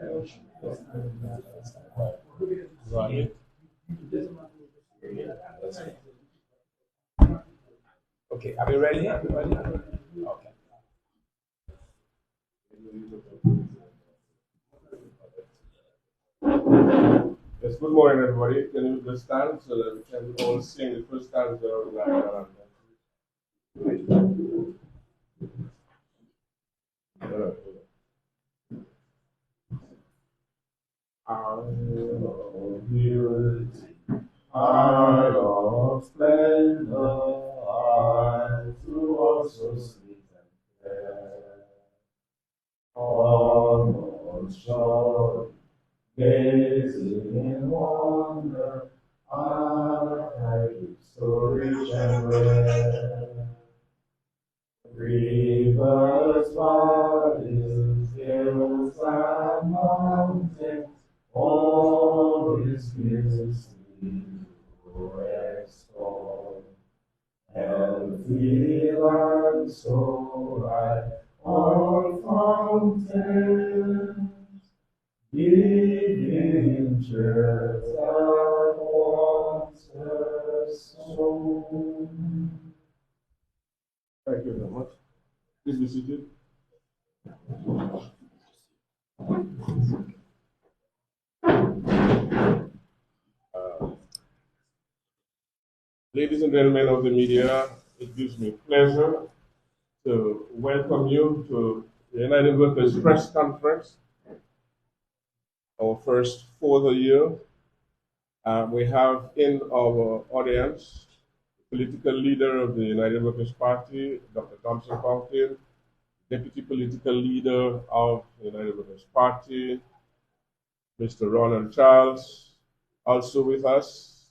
Right. Okay, are we ready? Everybody? Okay. Yes, good morning, everybody. Can you just stand so that we can all sing the first stanza of the national anthem? Our beauty, our of splendor, our to also sweet and fair. All shore, gazing in wonder, our high storage and rare. Rivers, valleys, hills, and mountains, all His mercy to extol. Healthy land so bright, all fountains, giving church that waters soul. Thank you very much. Please be seated. Ladies and gentlemen of the media, it gives me pleasure to welcome you to the United Workers Press Conference, our first for the year. We have in our audience the political leader of the United Workers Party, Dr. Thompson Fountain, Deputy Political Leader of the United Workers Party, Mr. Ronald Charles. Also with us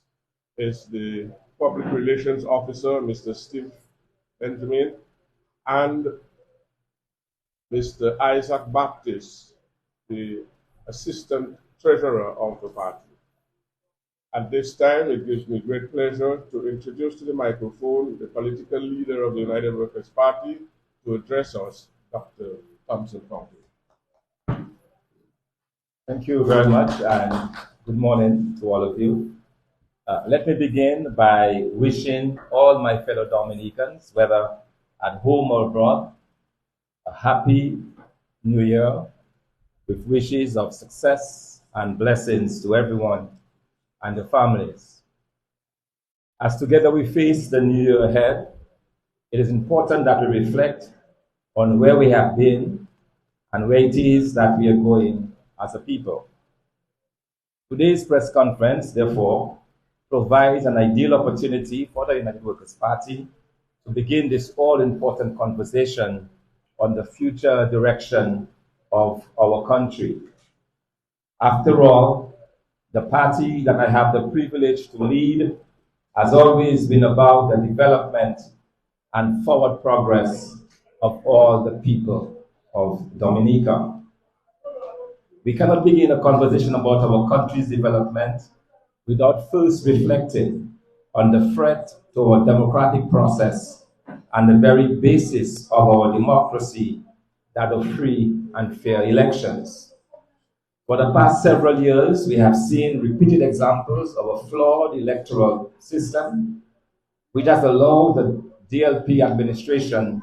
is the Public Relations Officer, Mr. Steve Benjamin, and Mr. Isaac Baptist, the Assistant Treasurer of the party. At this time, it gives me great pleasure to introduce to the microphone the political leader of the United Workers Party to address us, Dr. Thompson Fountain. Thank you very much, and good morning to all of you. Let me begin by wishing all my fellow Dominicans, whether at home or abroad, a happy New Year with wishes of success and blessings to everyone and the families. As together we face the new year ahead, it is important that we reflect on where we have been and where it is that we are going as a people. Today's press conference, therefore, provides an ideal opportunity for the United Workers' Party to begin this all-important conversation on the future direction of our country. After all, the party that I have the privilege to lead has always been about the development and forward progress of all the people of Dominica. We cannot begin a conversation about our country's development without first reflecting on the threat to our democratic process and the very basis of our democracy, that of free and fair elections. For the past several years, we have seen repeated examples of a flawed electoral system, which has allowed the DLP administration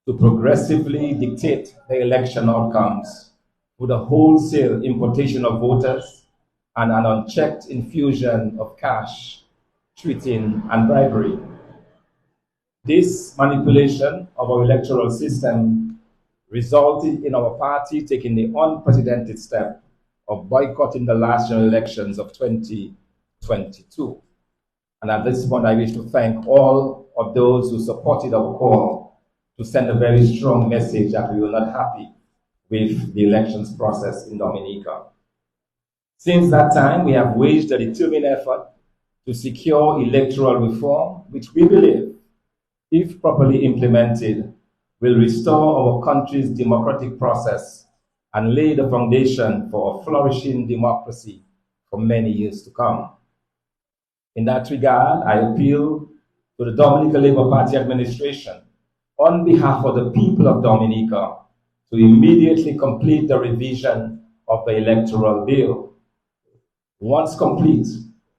to progressively dictate the election outcomes with a wholesale importation of voters and an unchecked infusion of cash, cheating, and bribery. This manipulation of our electoral system resulted in our party taking the unprecedented step of boycotting the last general elections of 2022. And at this point, I wish to thank all of those who supported our call to send a very strong message that we were not happy with the elections process in Dominica. Since that time, we have waged a determined effort to secure electoral reform, which we believe, if properly implemented, will restore our country's democratic process and lay the foundation for a flourishing democracy for many years to come. In that regard, I appeal to the Dominica Labour Party administration on behalf of the people of Dominica to immediately complete the revision of the Electoral Bill. Once complete,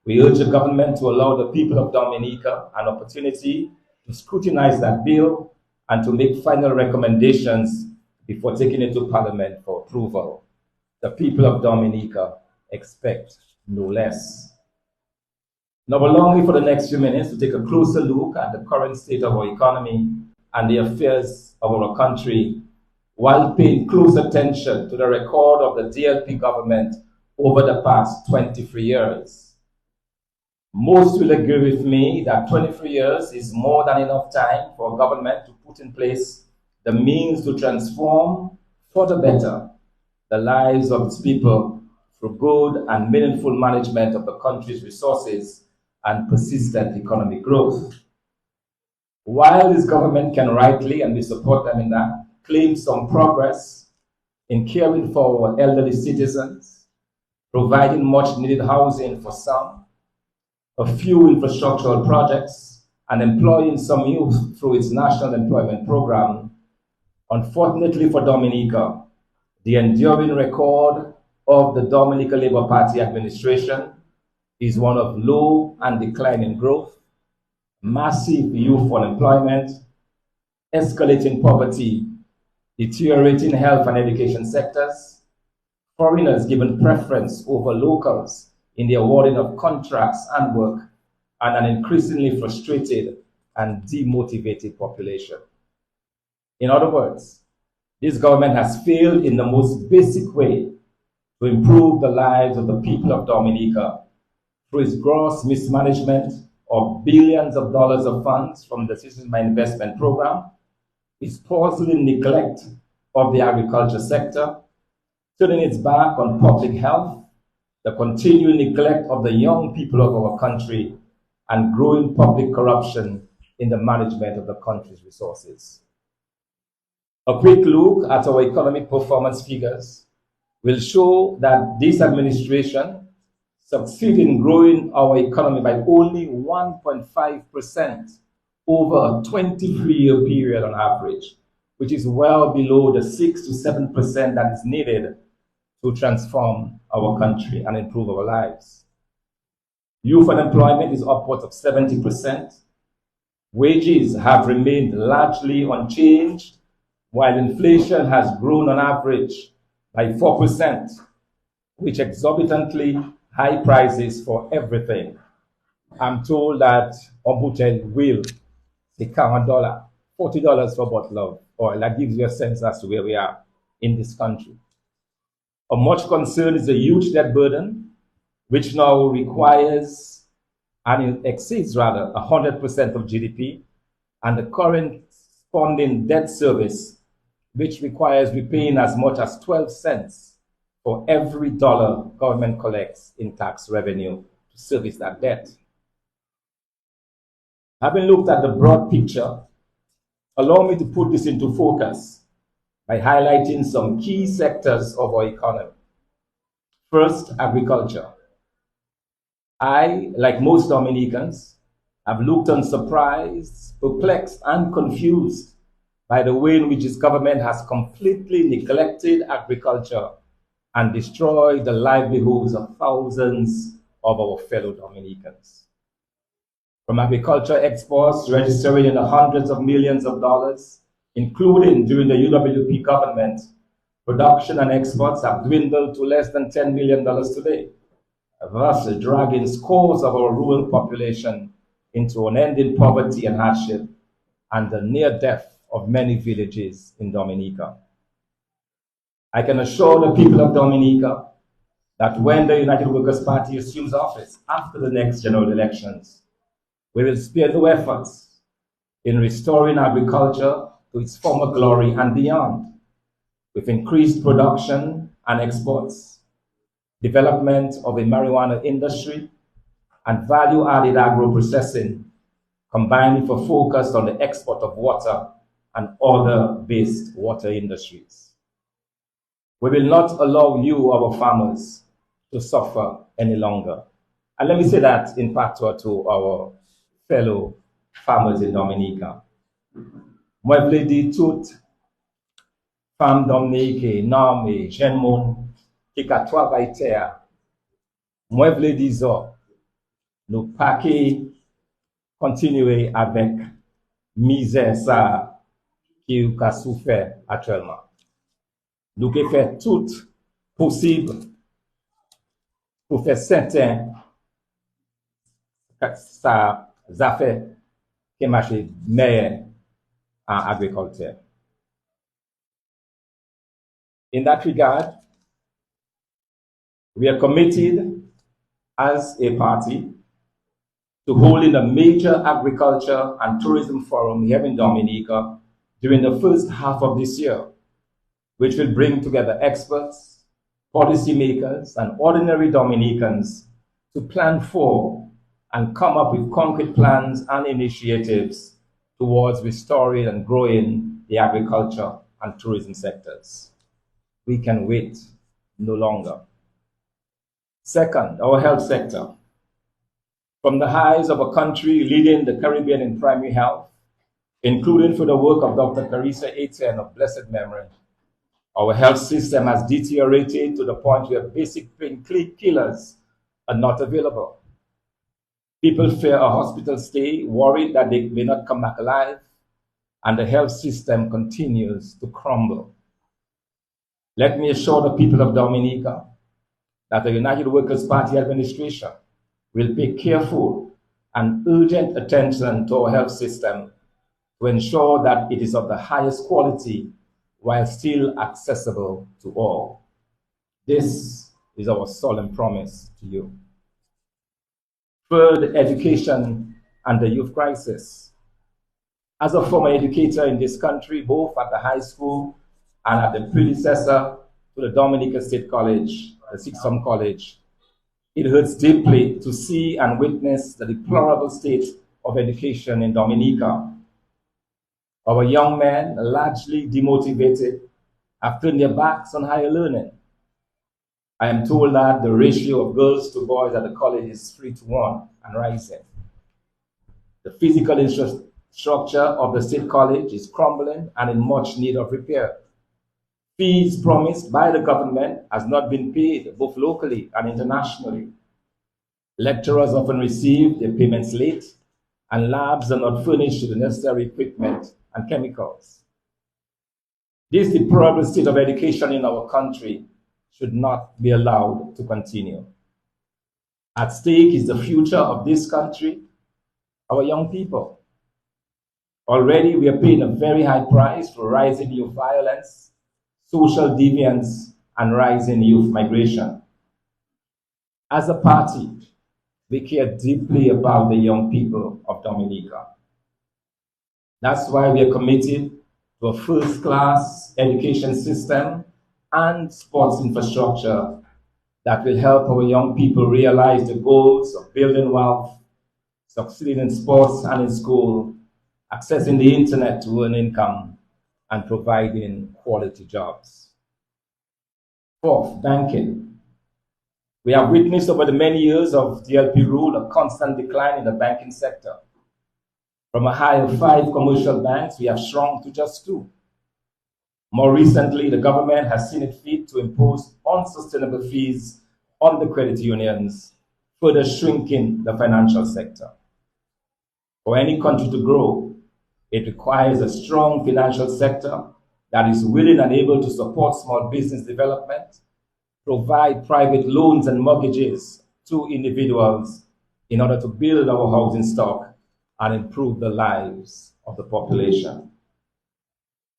we urge the government to allow the people of Dominica an opportunity to scrutinize that bill and to make final recommendations before taking it to Parliament for approval. The people of Dominica expect no less. Now, allow me for the next few minutes to take a closer look at the current state of our economy and the affairs of our country, while paying close attention to the record of the DLP government over the past 23 years. Most will agree with me that 23 years is more than enough time for a government to put in place the means to transform for the better the lives of its people through good and meaningful management of the country's resources and persistent economic growth. While this government can rightly, and we support them in that, claim some progress in caring for our elderly citizens, providing much needed housing for some, a few infrastructural projects, and employing some youth through its national employment program, unfortunately for Dominica, the enduring record of the Dominica Labour Party administration is one of low and declining growth, massive youth unemployment, escalating poverty, deteriorating health and education sectors, foreigners given preference over locals in the awarding of contracts and work, and an increasingly frustrated and demotivated population. In other words, this government has failed in the most basic way to improve the lives of the people of Dominica through its gross mismanagement of billions of dollars of funds from the Citizens by Investment Program, its puzzling neglect of the agriculture sector, turning its back on public health, the continuing neglect of the young people of our country, and growing public corruption in the management of the country's resources. A quick look at our economic performance figures will show that this administration succeeded in growing our economy by only 1.5% over a 23-year period on average, which is well below the 6 to 7% that is needed to transform our country and improve our lives. Youth unemployment is upwards of 70%. Wages have remained largely unchanged, while inflation has grown on average by 4%, which exorbitantly high prices for everything. I'm told that Ombudsman will take $40 for a bottle of oil. That gives you a sense as to where we are in this country. Of much concern is the huge debt burden, which now requires and exceeds rather 100% of GDP, and the corresponding debt service, which requires repaying as much as 12 cents for every dollar government collects in tax revenue to service that debt. Having looked at the broad picture, allow me to put this into focus by highlighting some key sectors of our economy. First, agriculture. I, like most Dominicans, have looked unsurprised, perplexed, and confused by the way in which this government has completely neglected agriculture and destroyed the livelihoods of thousands of our fellow Dominicans. From agriculture exports registering in the hundreds of millions of dollars, including during the UWP government, production and exports have dwindled to less than $10 million today, thus dragging scores of our rural population into unending poverty and hardship and the near death of many villages in Dominica. I can assure the people of Dominica that when the United Workers' Party assumes office after the next general elections, we will spare no efforts in restoring agriculture to its former glory and beyond, with increased production and exports, development of a marijuana industry, and value-added agro-processing, combined with a focus on the export of water and other based water industries. We will not allow you, our farmers, to suffer any longer. And let me say that in patois to our fellow farmers in Dominica. Moi vle di tout femme Dominique, name, jen moun, qui a travaillé, moi, je dis, nous pas continuer avec misère ça qui a souffert actuellement. Nous devons faire tout possible pour faire certain que ça fait que marche meilleur en agriculture. In that regard, we are committed as a party to holding a major agriculture and tourism forum here in Dominica during the first half of this year, which will bring together experts, policymakers, and ordinary Dominicans to plan for and come up with concrete plans and initiatives towards restoring and growing the agriculture and tourism sectors. We can wait no longer. Second, our health sector. From the highs of a country leading the Caribbean in primary health, including through the work of Dr. Carissa Etienne of blessed memory, our health system has deteriorated to the point where basic painkillers are not available. People fear a hospital stay, worried that they may not come back alive, and the health system continues to crumble. Let me assure the people of Dominica that the United Workers' Party administration will pay careful and urgent attention to our health system to ensure that it is of the highest quality while still accessible to all. This is our solemn promise to you. Third, education and the youth crisis. As a former educator in this country, both at the high school and at the predecessor to the Dominica State College, the Sixth Form College, it hurts deeply to see and witness the deplorable state of education in Dominica. Our young men, largely demotivated, have turned their backs on higher learning. I am told that the ratio of girls to boys at the college is 3-to-1 and rising. The physical infrastructure of the state college is crumbling and in much need of repair. Fees promised by the government has not been paid, both locally and internationally. Lecturers often receive their payments late, and labs are not furnished with the necessary equipment and chemicals. This deplorable state of education in our country should not be allowed to continue. At stake is the future of this country, our young people. Already we are paying a very high price for rising youth violence, social deviance, and rising youth migration. As a party, we care deeply about the young people of Dominica. That's why we are committed to a first-class education system and sports infrastructure that will help our young people realize the goals of building wealth, succeeding in sports and in school, accessing the internet to earn income, and providing quality jobs. Fourth, banking. We have witnessed over the many years of DLP rule a constant decline in the banking sector. From a high of 5 commercial banks, we have shrunk to just 2. More recently, the government has seen it fit to impose unsustainable fees on the credit unions, further shrinking the financial sector. For any country to grow, it requires a strong financial sector that is willing and able to support small business development, provide private loans and mortgages to individuals in order to build our housing stock and improve the lives of the population.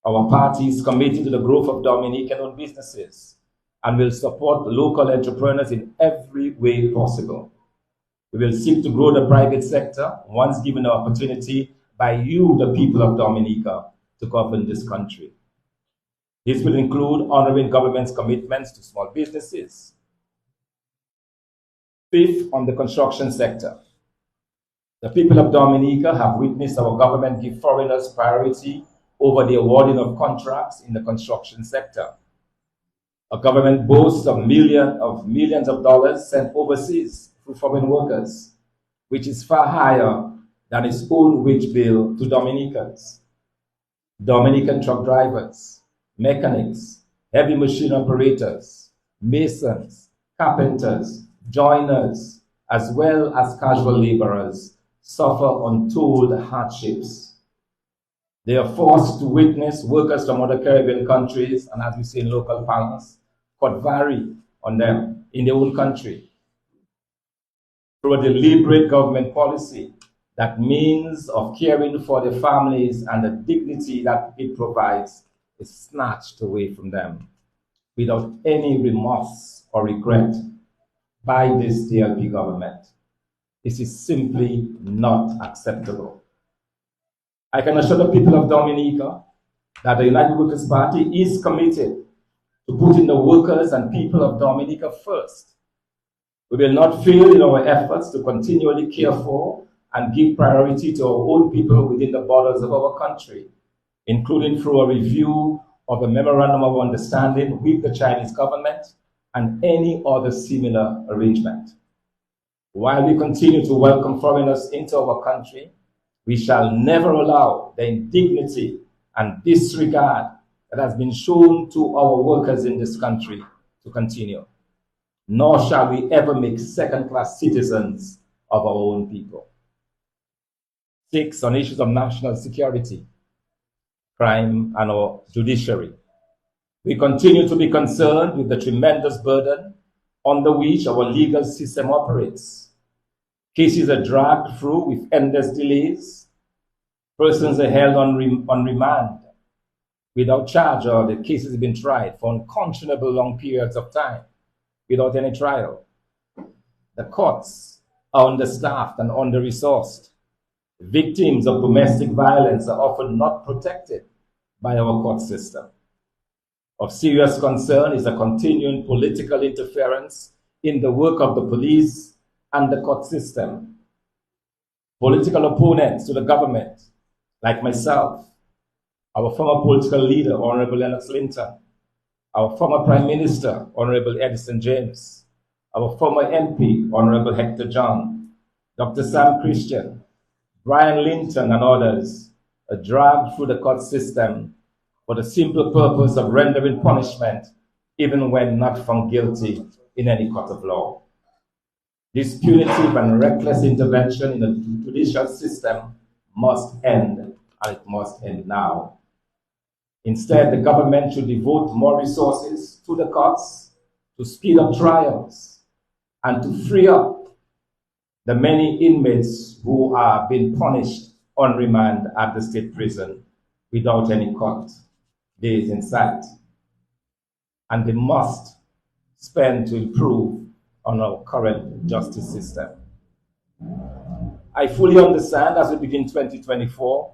Our party is committed to the growth of Dominican-owned businesses and will support local entrepreneurs in every way possible. We will seek to grow the private sector once given the opportunity by you, the people of Dominica, to govern this country. This will include honoring government's commitments to small businesses. Fifth, on the construction sector. The people of Dominica have witnessed our government give foreigners priority over the awarding of contracts in the construction sector. Our government boasts of millions of dollars sent overseas through foreign workers, which is far higher than its own wage bill to Dominicans. Dominican truck drivers, mechanics, heavy machine operators, masons, carpenters, joiners, as well as casual laborers suffer untold hardships. They are forced to witness workers from other Caribbean countries, and as we say in local parlance, cut vary on them in their own country through a deliberate government policy that means of caring for their families and the dignity that it provides is snatched away from them without any remorse or regret by this DLP government. This is simply not acceptable. I can assure the people of Dominica that the United Workers' Party is committed to putting the workers and people of Dominica first. We will not fail in our efforts to continually care for and give priority to our own people within the borders of our country, including through a review of a memorandum of understanding with the Chinese government and any other similar arrangement. While we continue to welcome foreigners into our country, we shall never allow the indignity and disregard that has been shown to our workers in this country to continue. Nor shall we ever make second-class citizens of our own people. 6, on issues of national security, crime, and our judiciary. We continue to be concerned with the tremendous burden under which our legal system operates. Cases are dragged through with endless delays. Persons are held on remand without charge, or the cases have been tried for unconscionable long periods of time without any trial. The courts are understaffed and under-resourced. Victims of domestic violence are often not protected by our court system. Of serious concern is the continuing political interference in the work of the police and the court system. Political opponents to the government, like myself, our former political leader, Honorable Lennox Linton, our former Prime Minister, Honorable Edison James, our former MP, Honorable Hector John, Dr. Sam Christian, Brian Linton, and others are dragged through the court system for the simple purpose of rendering punishment even when not found guilty in any court of law. This punitive and reckless intervention in the judicial system must end, and it must end now. Instead, the government should devote more resources to the courts to speed up trials and to free up the many inmates who are being punished on remand at the state prison without any court days in sight. And they must spend to improve on our current justice system. I fully understand as we begin 2024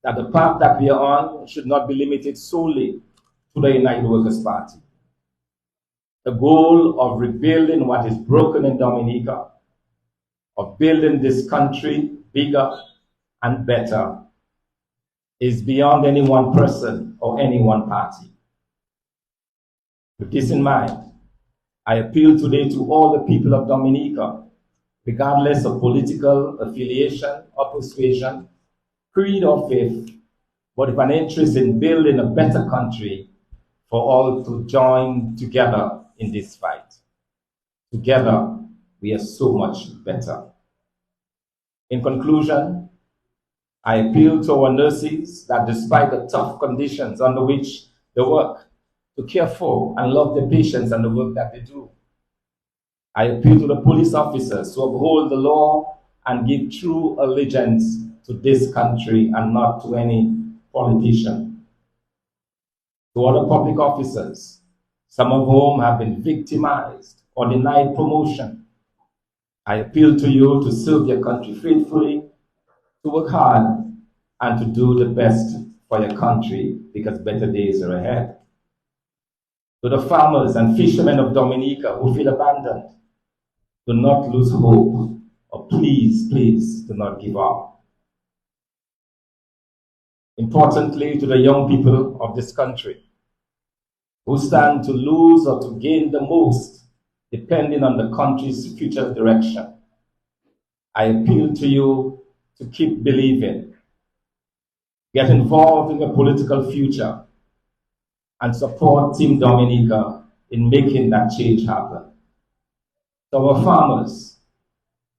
that the path that we are on should not be limited solely to the United Workers' Party. The goal of rebuilding what is broken in Dominica, of building this country bigger and better, is beyond any one person or any one party. With this in mind, I appeal today to all the people of Dominica, regardless of political affiliation or persuasion, creed or faith, but with an interest in building a better country for all to join together in this fight. Together, we are so much better. In conclusion, I appeal to our nurses that despite the tough conditions under which they work, to care for and love their patients and the work that they do. I appeal to the police officers to uphold the law and give true allegiance to this country and not to any politician. To other public officers, some of whom have been victimized or denied promotion, I appeal to you to serve your country faithfully, to work hard, and to do the best for your country because better days are ahead. To the farmers and fishermen of Dominica who feel abandoned, do not lose hope, or please, please do not give up. Importantly, to the young people of this country who stand to lose or to gain the most, depending on the country's future direction, I appeal to you to keep believing, get involved in the political future, and support Team Dominica in making that change happen. To our farmers,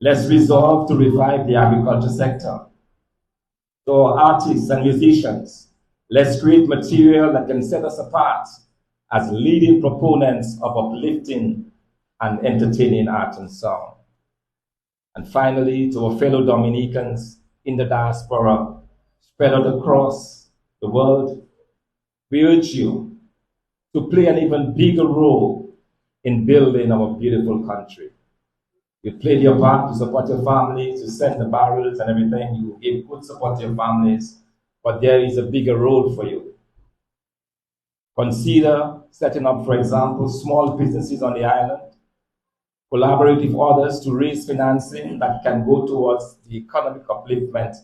let's resolve to revive the agriculture sector. To our artists and musicians, let's create material that can set us apart as leading proponents of uplifting and entertaining art and song. And finally, to our fellow Dominicans in the diaspora, spread out across the world, we urge you to play an even bigger role in building our beautiful country. You played your part to support your families, to send the barrels and everything. You gave good support to your families, but there is a bigger role for you. Consider setting up, for example, small businesses on the island. Collaborate with others to raise financing that can go towards the economic upliftment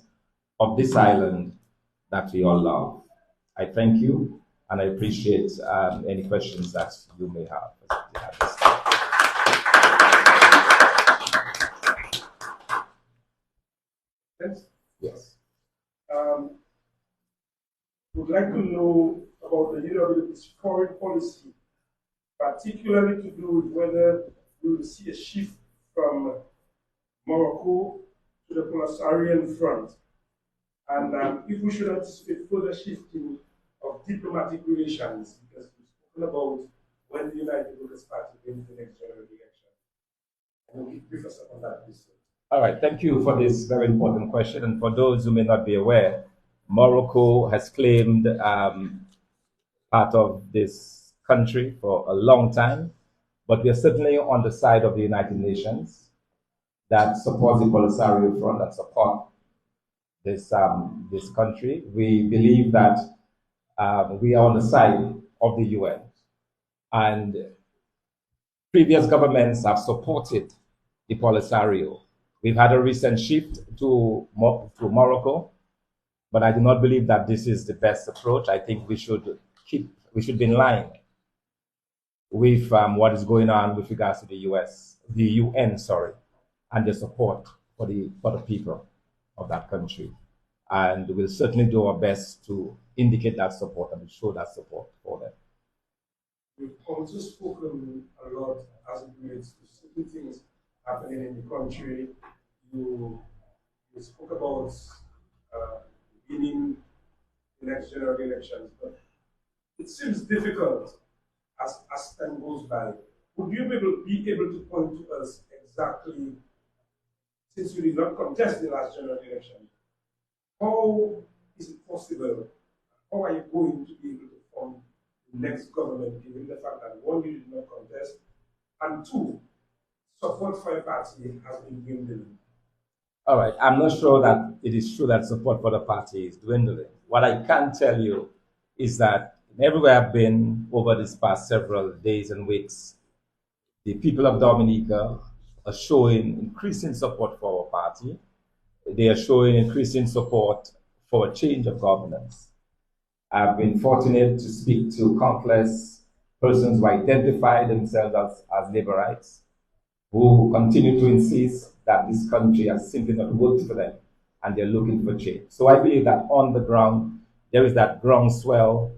of this island that we all love. I thank you, and I appreciate any questions that you may have. Yes. Would like to know about the UWP's foreign policy, particularly to do with whether we will see a shift from Morocco to the Polisarian front, and if we should anticipate further shifting of diplomatic relations, because we've spoken about when the United Workers' Party wins the next general election. And we'll brief us on that, please. All right, thank you for this very important question. And for those who may not be aware, Morocco has claimed part of this country for a long time, but we are certainly on the side of the United Nations that supports the Polisario Front and support this country. We believe that we are on the side of the UN, and previous governments have supported the Polisario. We've had a recent shift to Morocco, but I do not believe that this is the best approach. I think we should be in line with what is going on with regards to the UN, and the support for the people of that country. And we'll certainly do our best to indicate that support and show that support for them. We've also spoken a lot as it relates to certain things happening in the country. You spoke about winning the next general elections, but it seems difficult as time goes by. Would you be able to point to us exactly, since you did not contest the last general election, how is it possible? How are you going to be able to form the next government, given the fact that one, you did not contest, and two, support for a party has been dwindling? All right, I'm not sure that it is true that support for the party is dwindling. What I can tell you is that everywhere I've been over these past several days and weeks, the people of Dominica are showing increasing support for our party. They are showing increasing support for a change of governance. I've been fortunate to speak to countless persons who identify themselves as laborites, who continue to insist that this country has simply not worked for them and they're looking for change. So I believe that on the ground, there is that groundswell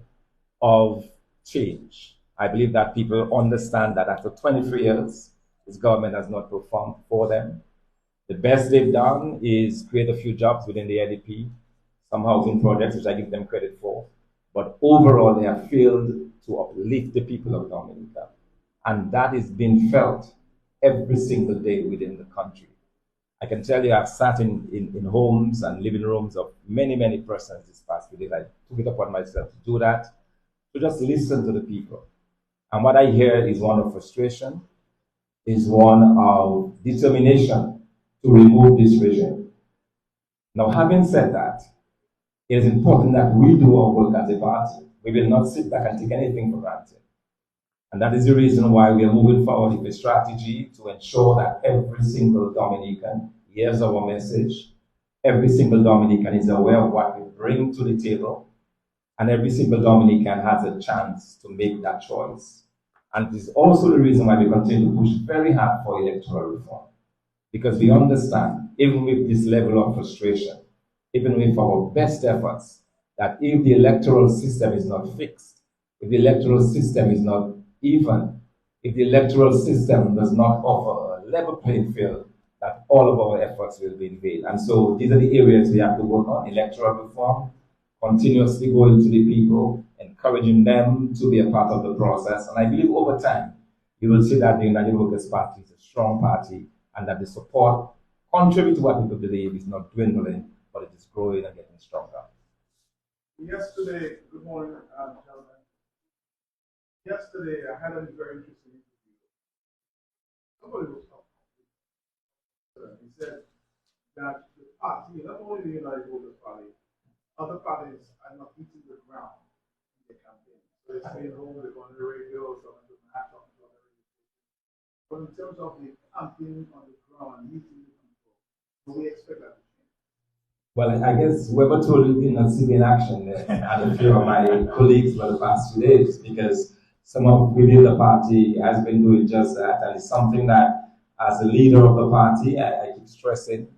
of change. I believe that people understand that after 23 years, this government has not performed for them. The best they've done is create a few jobs within the LDP, some housing projects, which I give them credit for. But overall, they have failed to uplift the people of Dominica. And that is being felt every single day within the country. I can tell you I've sat in homes and living rooms of many, many persons this past few days. I took it upon myself to do that, to just listen to the people. And what I hear is one of frustration, is one of determination to remove this regime. Now, having said that, it is important that we do our work as a party. We will not sit back and take anything for granted. And that is the reason why we are moving forward with a strategy to ensure that every single Dominican hears our message, every single Dominican is aware of what we bring to the table, and every single Dominican has a chance to make that choice. And it is also the reason why we continue to push very hard for electoral reform. Because we understand, even with this level of frustration, even with our best efforts, that if the electoral system is not fixed, if the electoral system is not even, if the electoral system does not offer a level playing field, that all of our efforts will be in vain. And so these are the areas we have to work on: electoral reform, continuously going to the people, encouraging them to be a part of the process. And I believe over time, you will see that the United Workers' Party is a strong party, and that the support, contrary to what people believe, is not dwindling, but it is growing and getting stronger. Yesterday, good morning, gentlemen. Yesterday, I had a very interesting interview. Somebody was talking. He said that the party, not only the United Workers' Party, other parties are not hitting the ground in the campaign. So they're staying home, they're going to the radio, talking to Matt, talking to other radio. But in terms of the campaign on the ground, meeting the people, do we expect that to change? Well, I guess whoever told you did not see me in action, and a few of my colleagues for the past few days, because some of within the party has been doing just that, and it's something that, as a leader of the party, I keep stressing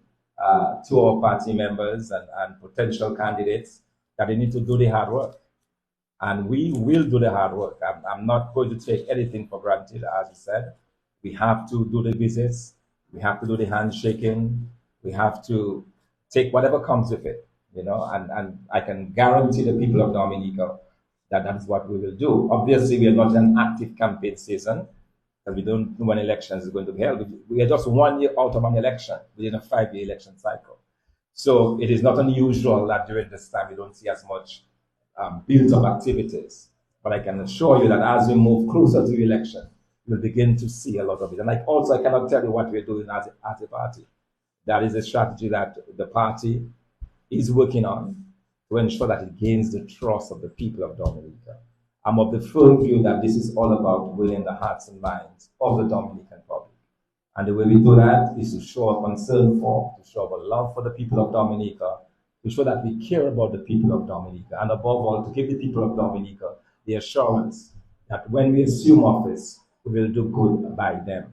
to our party members and potential candidates that they need to do the hard work. And we will do the hard work. I'm not going to take anything for granted, as you said. We have to do the visits, we have to do the handshaking, we have to take whatever comes with it, you know, and I can guarantee the people of Dominica that that's what we will do. Obviously, we are not in an active campaign season, and we don't know when elections is going to be held. We are just 1 year out of an election within a 5-year election cycle. So it is not unusual that during this time we don't see as much build-up activities. But I can assure you that as we move closer to the election, we'll begin to see a lot of it. And I cannot tell you what we're doing as a party. That is a strategy that the party is working on to ensure that it gains the trust of the people of Dominica. I'm of the firm view that this is all about winning the hearts and minds of the Dominican public. And the way we do that is to show our concern for, to show our love for the people of Dominica, to show that we care about the people of Dominica, and above all, to give the people of Dominica the assurance that when we assume office, we will do good by them.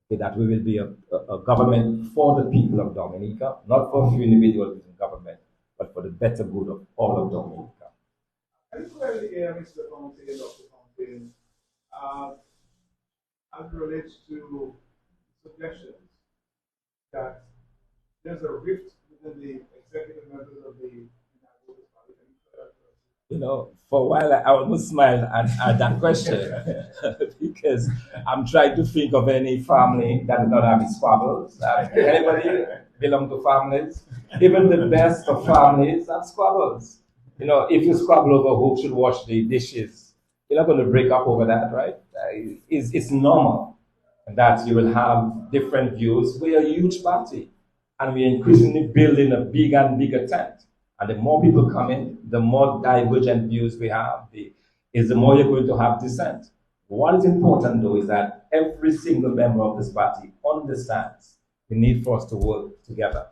Okay, that we will be a government for the people of Dominica, not for a few individuals in government, but for the better good of all of Dominica. I think clearly, Mr. Fontaine, Dr. Fontaine, as it relates to suggestions that there's a rift within the executive members of the United Workers' Party. You know, for a while I almost smiled at that question because I'm trying to think of any family that does not have squabbles. Anybody belong to families? Even the best of families have squabbles. You know, if you squabble over who should wash the dishes, you're not going to break up over that, right? It's normal that you will have different views. We're a huge party, and we're increasingly building a bigger and bigger tent. And the more people come in, the more divergent views we have, the more you're going to have dissent. What is important, though, is that every single member of this party understands the need for us to work together.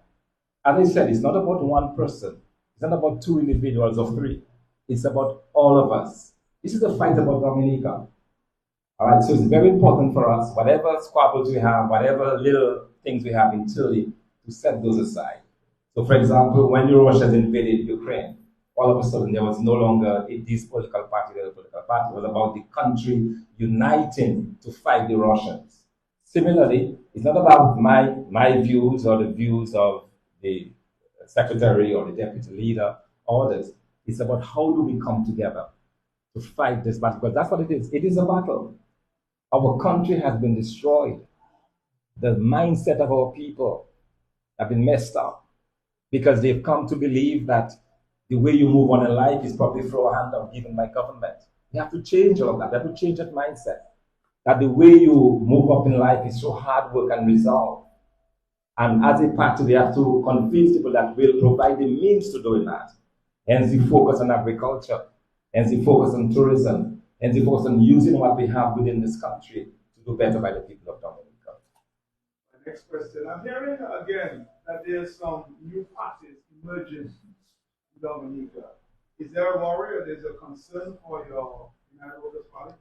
As I said, it's not about one person. It's not about 2 individuals or 3. It's about all of us. This is a fight about Dominica. All right, so it's very important for us, whatever squabbles we have, whatever little things we have internally, to set those aside. So, for example, when the Russians invaded Ukraine, all of a sudden there was no longer this political party, the other political party. It was about the country uniting to fight the Russians. Similarly, it's not about my views or the views of the secretary or the deputy leader or others. It's about how do we come together to fight this battle, because that's what it is. It is a battle. Our country has been destroyed. The mindset of our people have been messed up, because they've come to believe that the way you move on in life is probably throw a handout given by government. You have to change all of that. You have to change that mindset. That the way you move up in life is through hard work and resolve. And as a party, we have to convince people that we'll provide the means to doing that. Hence the focus on agriculture, hence the focus on tourism, hence the focus on using what we have within this country to do better by the people of Dominica. My next question. I'm hearing again that there's some new parties emerging in Dominica. Is there a worry or there's a concern for your United Workers' Party?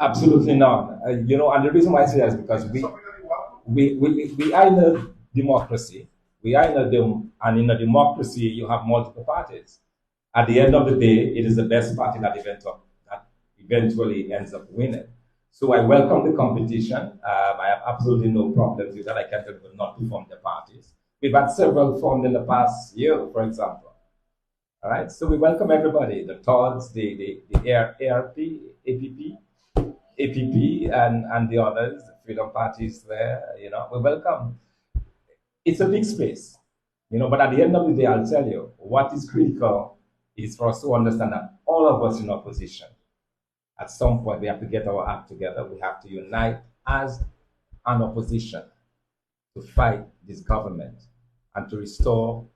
Absolutely not. You know, and the reason why I say that is because we are in a democracy. We are in a democracy, you have multiple parties. At the end of the day, it is the best party that eventually ends up winning. So I welcome the competition. I have absolutely no problems with that. I can't tell people not to form their parties. We've had several formed in the past year, for example. All right, so we welcome everybody, the TODs, the ARP, APP, and the others, the freedom parties there, we welcome. It's a big space, but at the end of the day, I'll tell you, what is critical is for us to understand that all of us in opposition, at some point, we have to get our act together. We have to unite as an opposition to fight this government and to restore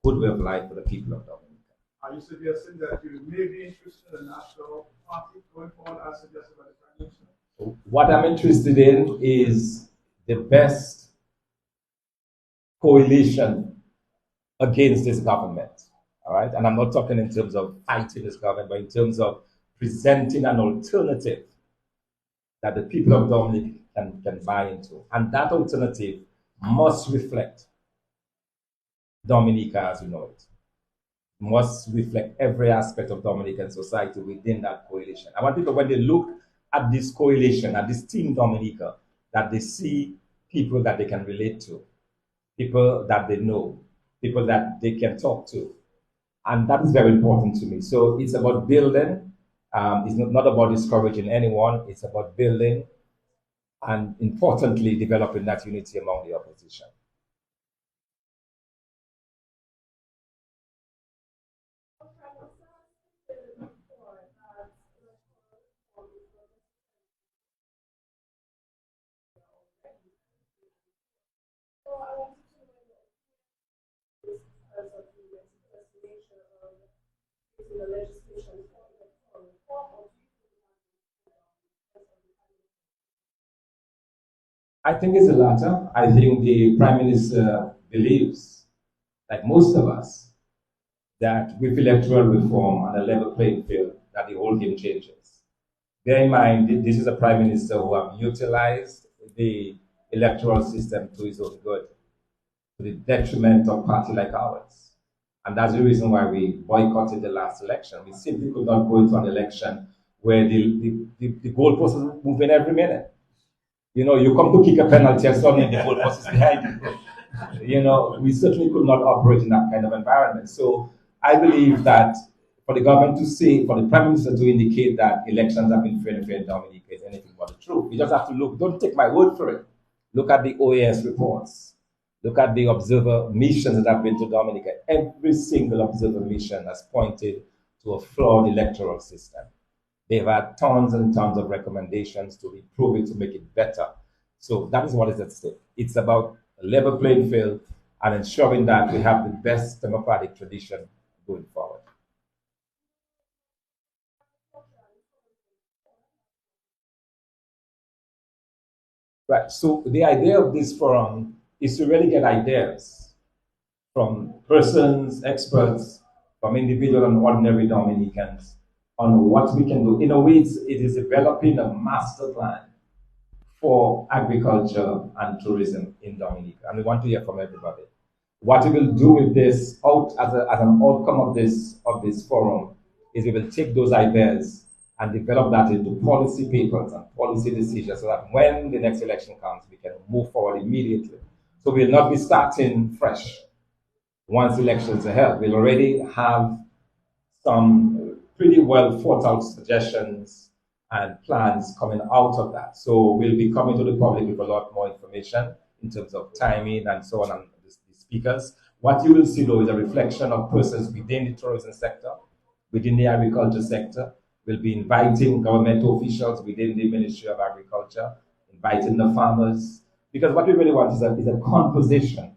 good way of life for the people of Dominica. Are you suggesting that you may be interested in a national party going forward as suggested by the Prime Minister? What I'm interested in is the best coalition against this government. All right, and I'm not talking in terms of fighting this government, but in terms of presenting an alternative that the people of Dominica can buy into. And that alternative must reflect Dominica as we know it. Must reflect every aspect of Dominican society within that coalition. I want people, when they look at this coalition, at this team Dominica, that they see people that they can relate to, people that they know, people that they can talk to. And that is very important to me. So it's about building. It's not about discouraging anyone. It's about building and, importantly, developing that unity among the opposition. I think it's the latter. I think the Prime Minister believes, like most of us, that with electoral reform and a level playing field, that the whole game changes. Bear in mind, this is a Prime Minister who have utilized the electoral system to his own good, to the detriment of a party like ours. And that's the reason why we boycotted the last election. We simply could not go into an election where the goalpost is moving every minute. You come to kick a penalty and suddenly the goalpost is behind you. We certainly could not operate in that kind of environment. So I believe that for the government to say, for the Prime Minister to indicate that elections have been fair and fair in Dominica is anything but the truth. You just have to look, don't take my word for it. Look at the OAS reports. Look at the observer missions that have been to Dominica. Every single observer mission has pointed to a flawed electoral system. They've had tons and tons of recommendations to improve it, to make it better. So that is what is at stake. It's about a level playing field and ensuring that we have the best democratic tradition going forward. Right, so the idea of this forum is to really get ideas from persons, experts, from individual and ordinary Dominicans on what we can do. In a way, it is developing a master plan for agriculture and tourism in Dominica. And we want to hear from everybody. What we will do with this, as an outcome of this forum, is we will take those ideas and develop that into policy papers and policy decisions so that when the next election comes, we can move forward immediately. So we'll not be starting fresh once elections are held. We'll already have some pretty well thought out suggestions and plans coming out of that. So we'll be coming to the public with a lot more information in terms of timing and so on, and the speakers. What you will see though is a reflection of persons within the tourism sector, within the agriculture sector. We'll be inviting governmental officials within the Ministry of Agriculture, inviting the farmers, because what we really want is a conversation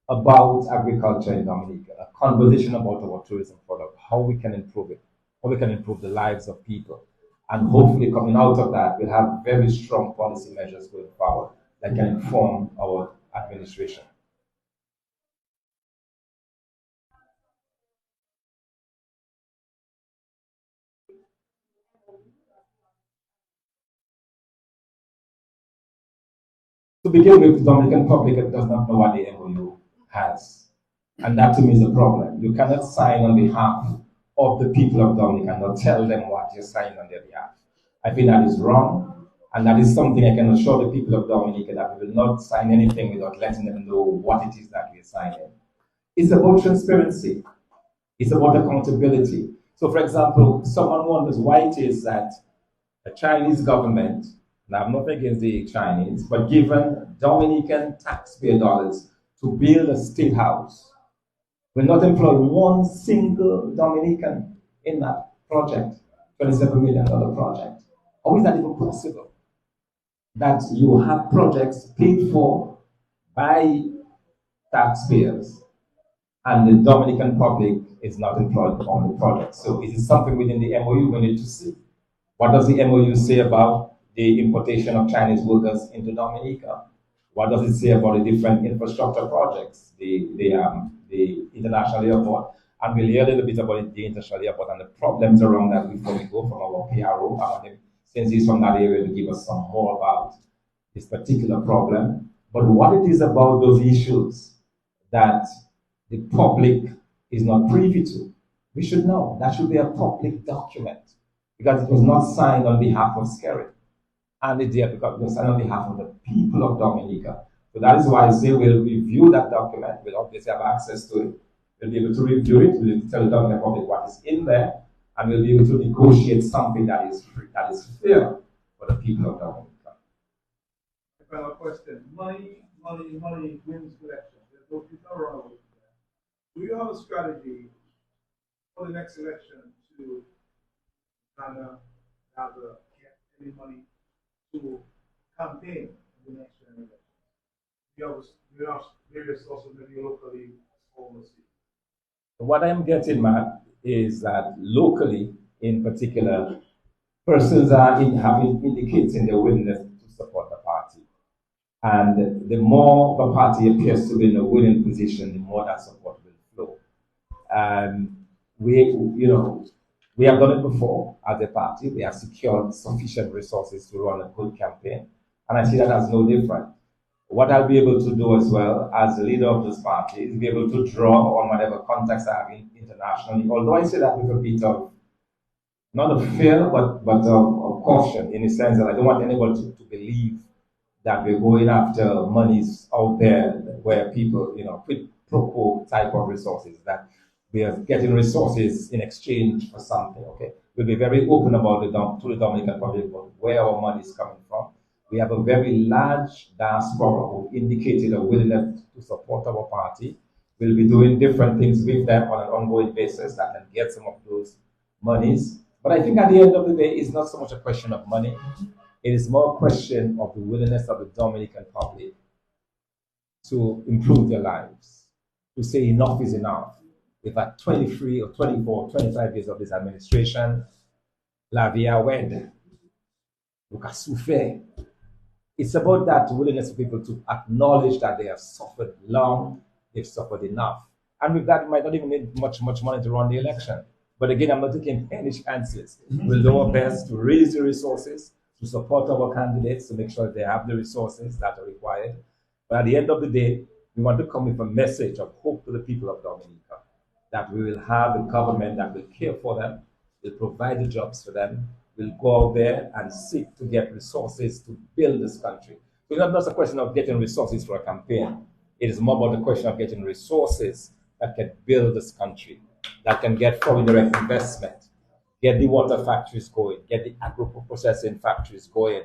about agriculture in Dominica, a conversation about our tourism product, how we can improve it, how we can improve the lives of people. And hopefully coming out of that, we'll have very strong policy measures going forward that can inform our administration. To begin with, the Dominican public does not know what the MOU has. And that to me is a problem. You cannot sign on behalf of the people of Dominica and not tell them what you're signing on their behalf. I think that is wrong. And that is something I can assure the people of Dominica, that we will not sign anything without letting them know what it is that we are signing. It's about transparency. It's about accountability. So, for example, someone wonders why it is that the Chinese government, and I'm not against the Chinese, but given Dominican taxpayer dollars to build a state house, will not employ one single Dominican in that project, $27 million project. How is that even possible? That you have projects paid for by taxpayers and the Dominican public is not employed on the project. So is it something within the MOU we need to see? What does the MOU say about the importation of Chinese workers into Dominica? What does it say about the different infrastructure projects, the international airport? And we'll hear a little bit about the international airport and the problems around that before we go from our PRO. I want him, since he's from that area, to give us some more about this particular problem. But what it is about those issues that the public is not privy to, we should know. That should be a public document, because it was not signed on behalf of Skerry. And it was signed on behalf of the people of Dominica. So that is why I say we'll review that document. We'll obviously have access to it. We'll be able to review it. We'll tell the Dominican public what is in there. And we'll be able to negotiate something that is fair for the people of Dominica. Final question. Money wins elections. There's no wrong with that. Do you have a strategy for the next election to kind of get any money to campaign in the next general election? You have various also maybe locally or overseas. What I'm getting at is that locally, in particular, persons have indicating their willingness to support the party. And the more the party appears to be in a winning position, the more that support will flow. We have done it before as a party. We have secured sufficient resources to run a good campaign. And I see that as no different. What I'll be able to do as well as the leader of this party is be able to draw on whatever contacts I have internationally. Although I say that with a bit of, not of fear, but of caution, in the sense that I don't want anybody to believe that we're going after monies out there where people, quid pro quo type of resources, that we are getting resources in exchange for something, okay? We'll be very open about to the Dominican public about where our money is coming from. We have a very large diaspora who indicated a willingness to support our party. We'll be doing different things with them on an ongoing basis that can get some of those monies. But I think at the end of the day, it's not so much a question of money. It is more a question of the willingness of the Dominican public to improve their lives, to say enough is enough. We've had 23 or 24, 25 years of this administration. La vie wed. Lucas souffert. It's about that willingness of people to acknowledge that they have suffered long, they've suffered enough. And with that, we might not even need much money to run the election. But again, I'm not taking any chances. We'll do our best to raise the resources, to support our candidates, to make sure they have the resources that are required. But at the end of the day, we want to come with a message of hope to the people of Dominica, that we will have a government that will care for them, will provide the jobs for them, will go out there and seek to get resources to build this country. So it's not just a question of getting resources for a campaign. It is more about the question of getting resources that can build this country, that can get foreign direct investment, get the water factories going, get the agro-processing factories going,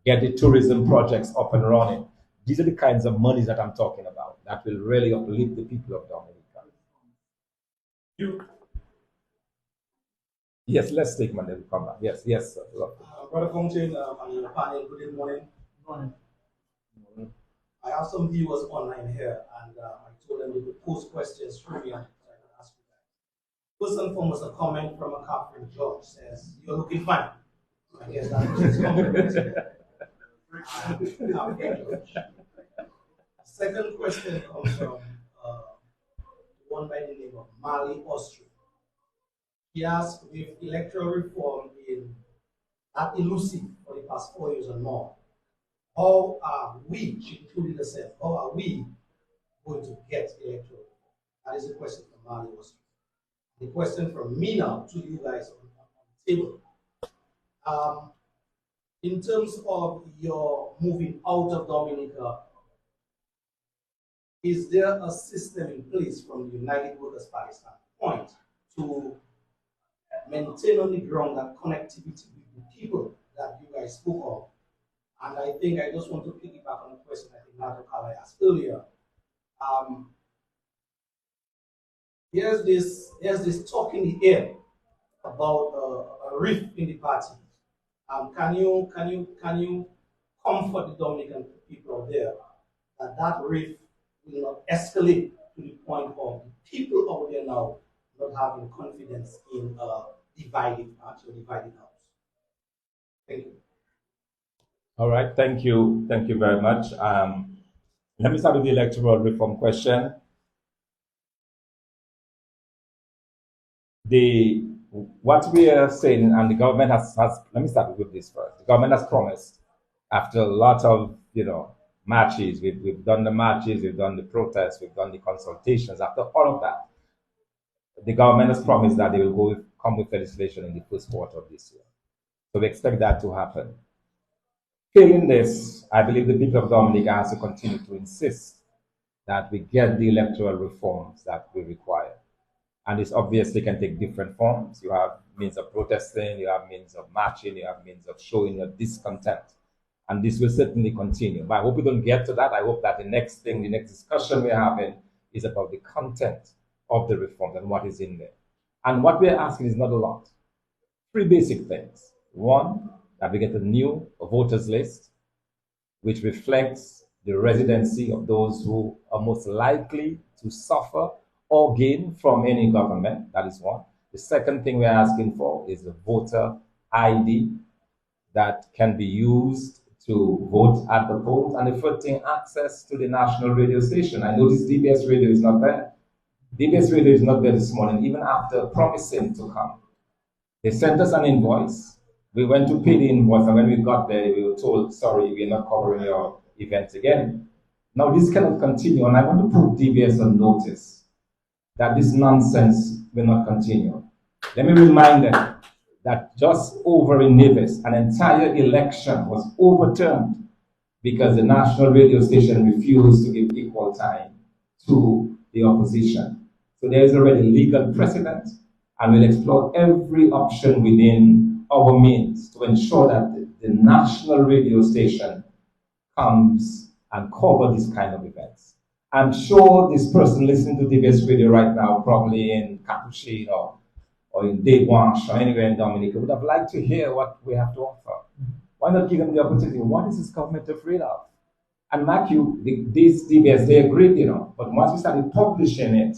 get the tourism projects up and running. These are the kinds of monies that I'm talking about that will really uplift the people of Dominica. Yes, let's take Monday. We'll come back. Yes, sir. Brother Fountain, and the panel, good morning. Morning. I have some viewers online here, and I told them they could post questions through me, and I can ask you guys. First and foremost, a comment from a Catherine George says, "You're looking fine." I guess that is complimentary. Second question comes from one by the name of Mali Austria. He asked, with electoral reform in that elusive for the past 4 years or more, how are we, she included herself, how are we going to get electoral reform? That is a question from Mali Austria. The question from me now to you guys on the table. in terms of your moving out of Dominica, is there a system in place from the United Workers' Party standpoint to maintain on the ground that connectivity with the people that you guys spoke of? And I think I just want to piggyback on a question I think Nato Kala asked earlier. There's this talk in the air about a rift in the party. Can you comfort the Dominican people out there that that rift will not escalate to the point of the people out there now not having confidence in a divided party or divided house? Thank you. All right, thank you very much. Let me start with the electoral reform question. What we are saying, and the government has let me start with this first. The government has promised, after a lot of marches, we've done the marches, we've done the protests, we've done the consultations. After all of that, the government has promised that they will come with legislation in the first quarter of this year. So we expect that to happen. Failing this, I believe the people of Dominica has to continue to insist that we get the electoral reforms that we require. And this obviously can take different forms. You have means of protesting, you have means of marching, you have means of showing your discontent. And this will certainly continue. But I hope we don't get to that. I hope that the next discussion we're having is about the content of the reforms and what is in there. And what we're asking is not a lot. 3 basic things. 1, that we get a new voters list, which reflects the residency of those who are most likely to suffer or gain from any government. That is 1. The second thing we're asking for is a voter ID that can be used to vote at the polls. And the third thing, access to the national radio station. I noticed DBS radio is not there. DBS radio is not there this morning, even after promising to come. They sent us an invoice. We went to pay the invoice, and when we got there, we were told, sorry, we're not covering your event again. Now, this cannot continue, and I want to put DBS on notice that this nonsense will not continue. Let me remind them that just over in Nevis, an entire election was overturned because the national radio station refused to give equal time to the opposition. So there is already legal precedent, and we'll explore every option within our means to ensure that the national radio station comes and covers this kind of events. I'm sure this person listening to DBS radio right now, probably in Capuchin or in Deswanches or anywhere in Dominica, would have liked to hear what we have to offer. Why not give them the opportunity? What is this government afraid of? And mark you, these DBS, they agreed, but once we started publishing it,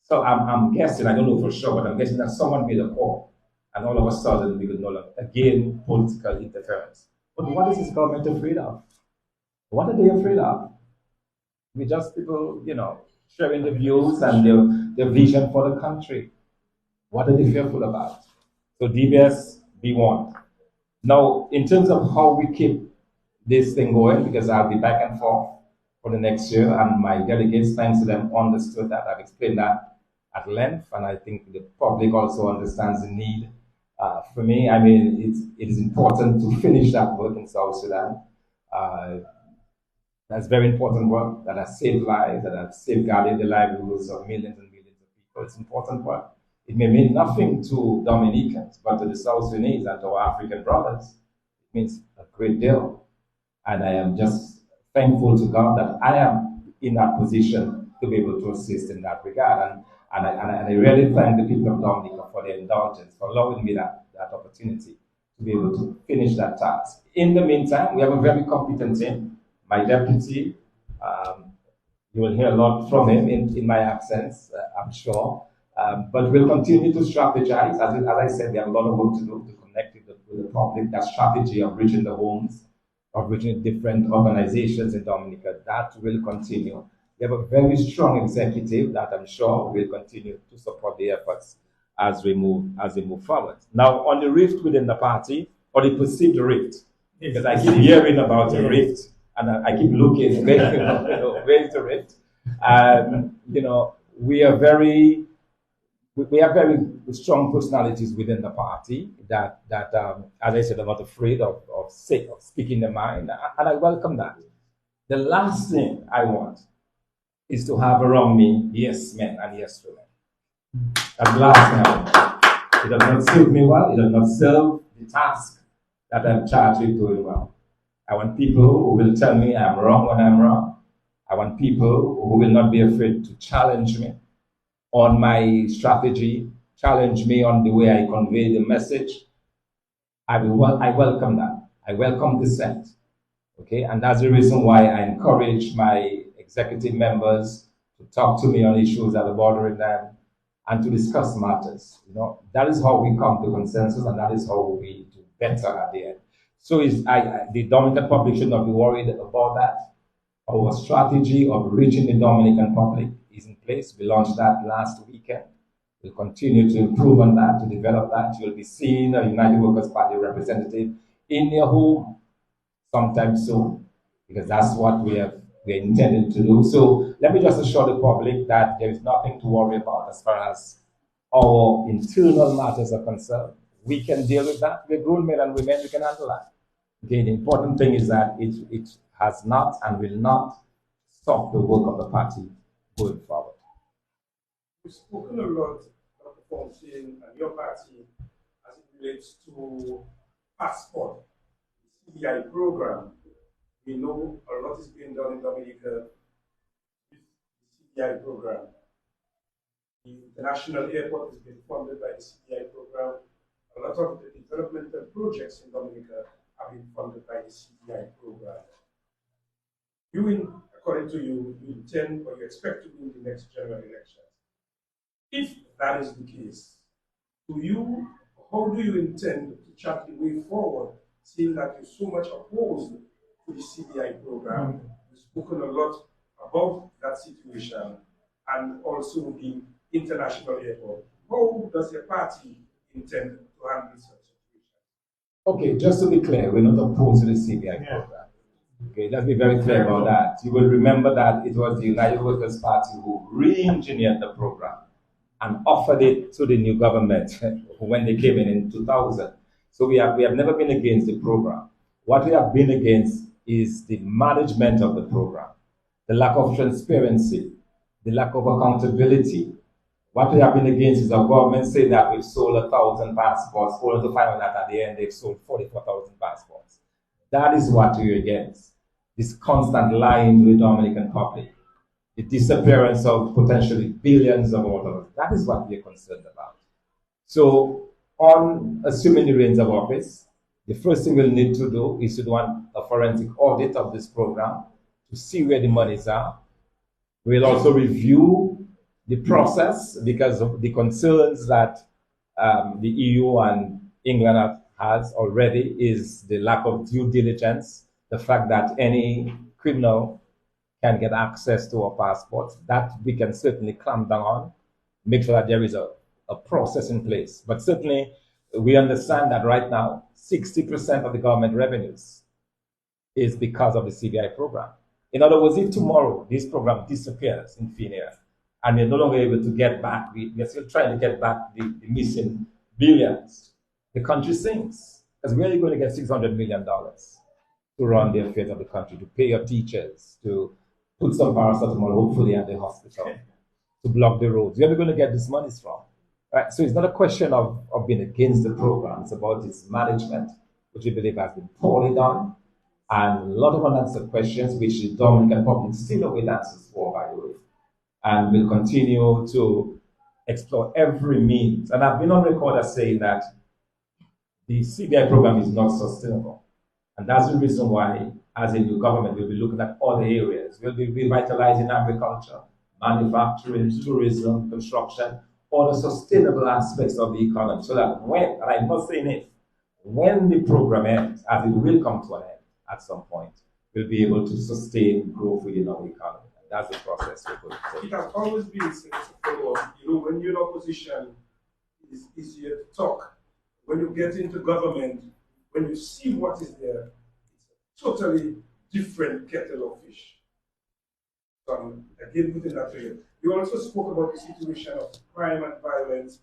so I'm guessing, I don't know for sure, but I'm guessing that someone made a call, and all of a sudden we could no longer, again, political interference. But what is this government afraid of? What are they afraid of? We just people, sharing their views and their vision for the country. What are they fearful about? So DBS, be warned. Now, in terms of how we keep this thing going, because I'll be back and forth for the next year, and my delegates, thanks to them, understood that. I've explained that at length, and I think the public also understands the need. For me, I mean, it is important to finish that work in South Sudan. That's very important work that has saved lives, that has safeguarded the livelihoods of millions and millions of people. It's important work. It may mean nothing to Dominicans, but to the South Sudanese and to our African brothers, it means a great deal. And I am just thankful to God that I am in that position to be able to assist in that regard. And I really thank the people of Dominica for their indulgence, for allowing me that opportunity to be able to finish that task. In the meantime, we have a very competent team. My deputy, you will hear a lot from him in my absence, I'm sure. But we'll continue to strategize. As I said, we have a lot of work to do to connect with the public. That strategy of reaching the homes, of reaching different organizations in Dominica, that will continue. We have a very strong executive that I'm sure will continue to support the efforts as we move forward. Now, on the rift within the party, or the perceived rift, because I keep hearing about a rift, and I keep looking where is the rift. We are very we have very strong personalities within the party that as I said, are not afraid of speaking their mind, and I welcome that. The last thing I want is to have around me yes men and yes women. That's the last thing I want. It does not serve me well. It does not serve the task that I'm charged with doing well. I want people who will tell me I'm wrong when I'm wrong. I want people who will not be afraid to challenge me on my strategy, challenge me on the way I convey the message. I welcome that. I welcome dissent. Okay, and that's the reason why I encourage my executive members to talk to me on issues that are bothering them and to discuss matters. You know, that is how we come to consensus, and that is how we do better at the end. So the Dominican public should not be worried about that. Our strategy of reaching the Dominican public is in place. We launched that last weekend. We'll continue to improve on that, to develop that. You'll be seeing a United Workers' Party representative in your home sometime soon, because that's what we're intending to do. So let me just assure the public that there is nothing to worry about as far as our internal matters are concerned. We can deal with that. We're grown men and women, we can handle that. Okay, the important thing is that it has not and will not stop the work of the party going forward. You've spoken a lot, Dr. Fontaine, and your party as it relates to passport, the CBI program. We know a lot is being done in Dominica with the CBI program. The international airport is being funded by the CBI program. A lot of the developmental projects in Dominica have been funded by the CBI program. According to you, you intend or you expect to win the next general election. If that is the case, how do you intend to chart the way forward, seeing that you're so much opposed to the CBI program? You've spoken a lot about that situation and also the international airport. How does your party intend to handle such situation? Okay, just to be clear, we're not opposed to the CBI program. Okay, let's be very clear about that. You will remember that it was the United Workers' Party who re-engineered the program and offered it to the new government when they came in 2000. So we have never been against the program. What we have been against is the management of the program, the lack of transparency, the lack of accountability. What we have been against is our government saying that we've sold 1,000 passports, only to find out that at the end they've sold 44,000 passports. That is what we're against. This constant lying to the Dominican public, the disappearance of potentially billions of dollars. That is what we're concerned about. So, on assuming the reins of office, the first thing we'll need to do is to do a forensic audit of this program to see where the monies are. We'll also review the process because of the concerns that the EU and England has already is the lack of due diligence, the fact that any criminal can get access to our passports. That we can certainly clamp down on, make sure that there is a process in place. But certainly, we understand that right now, 60% of the government revenues is because of the CBI program. In other words, if tomorrow this program disappears in thin air and we're no longer able to get back, we're still trying to get back the missing billions, the country sinks. Because where are you going to get $600 million to run the affairs of the country, to pay your teachers, to put some paracetamol, hopefully, at the hospital, to block the roads? Where are we going to get this money from? Right? So it's not a question of being against the program. It's about its management, which we believe has been poorly done, and a lot of unanswered questions, which the Dominican public still await answers for, by the way. And we'll continue to explore every means. And I've been on record as saying that the CBI program is not sustainable. And that's the reason why, as a new government, we'll be looking at all the areas. We'll be revitalizing agriculture, manufacturing, tourism, construction, all the sustainable aspects of the economy, so that when, and I'm not saying if, when the program ends, as it will come to an end at some point, we'll be able to sustain growth within our economy. And that's the process we're going to take. It has always been said to follow up. When you're in opposition, it's easier to talk. When you get into government, when you see what is there, it's a totally different kettle of fish. again, putting that to you. You also spoke about the situation of crime and violence,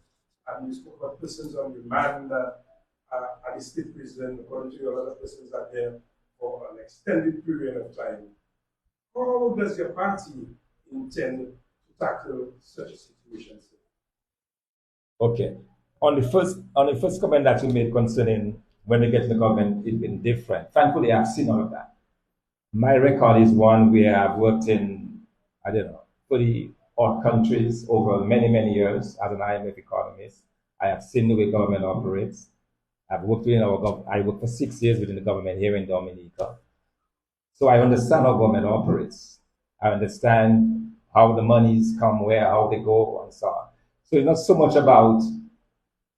and you spoke about persons on remand at the state prison, according to you, a lot of persons are there for an extended period of time. How does your party intend to tackle such a situation, sir? Okay. On the first comment that you made concerning when they get to the government, it's been different. Thankfully, I've seen all of that. My record is one where I've worked in, I don't know, 30 odd countries over many, many years as an IMF economist. I have seen the way government operates. I worked for 6 years within the government here in Dominica. So I understand how government operates. I understand how the monies come, where, how they go, and so on. So it's not so much about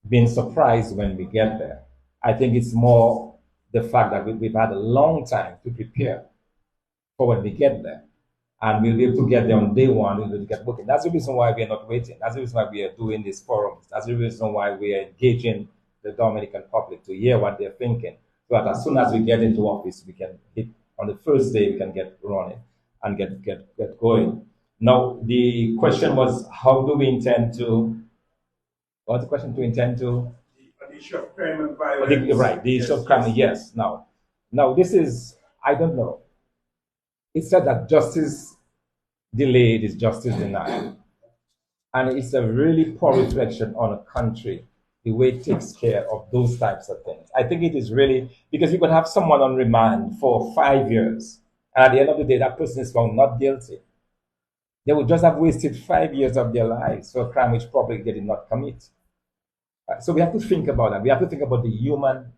being surprised when we get there. I think it's more the fact that we've had a long time to prepare for when we get there. And we'll be able to get there on day one, we'll be able to get working. That's the reason why we are not waiting. That's the reason why we are doing these forums. That's the reason why we are engaging the Dominican public to hear what they're thinking. So that as soon as we get into office, we can hit on the first day, we can get running and get going. Now, the question was, how do we intend to, what's the question to intend to? The issue of crime and violence. Right, the issue of crime, yes. Now, this is, I don't know. It's said that justice delayed is justice denied. And it's a really poor reflection on a country, the way it takes care of those types of things. I think it is really, because you could have someone on remand for 5 years, and at the end of the day, that person is found not guilty. They would just have wasted 5 years of their lives for a crime which probably they did not commit. So we have to think about that. We have to think about the human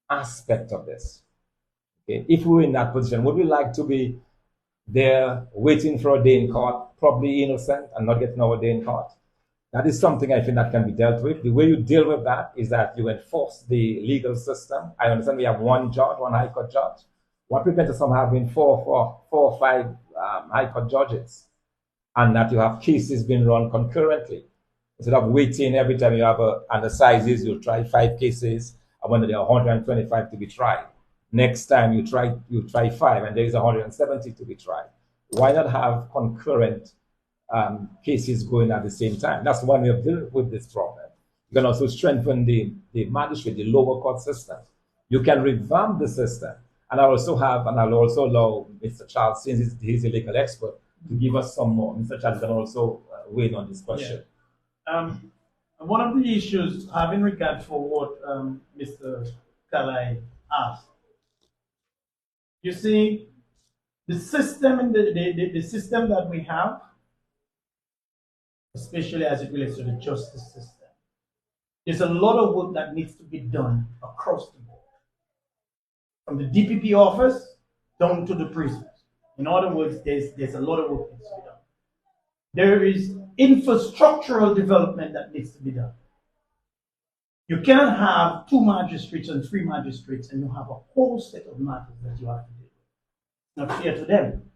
aspect of this. Okay? If we were in that position, would we like to be there waiting for a day in court, probably innocent and not getting our day in court? That is something I think that can be dealt with. The way you deal with that is that you enforce the legal system. I understand we have one judge, one high court judge. What prevents us from having four or five high court judges, and that you have cases being run concurrently? Instead of waiting every time you have and the sizes, you'll try 5 cases, and when there are 125 to be tried. Next time you try 5, and there is 170 to be tried. Why not have concurrent cases going at the same time? That's one way of dealing with this problem. You can also strengthen the magistrate, the lower court system. You can revamp the system. And I'll also allow Mr. Charles, since he's a legal expert, to give us some more. Mr. Charles can also weigh in on this question. Yeah. One of the issues, having regard for what Mr. Kalai asked, you see, the system in the system that we have, especially as it relates to the justice system, there's a lot of work that needs to be done across the board, from the DPP office down to the prisons. In other words, there's a lot of work that needs to be done. There is infrastructural development that needs to be done. You can't have 2 magistrates and 3 magistrates and you have a whole set of matters that you have to deal with. Not fair to them.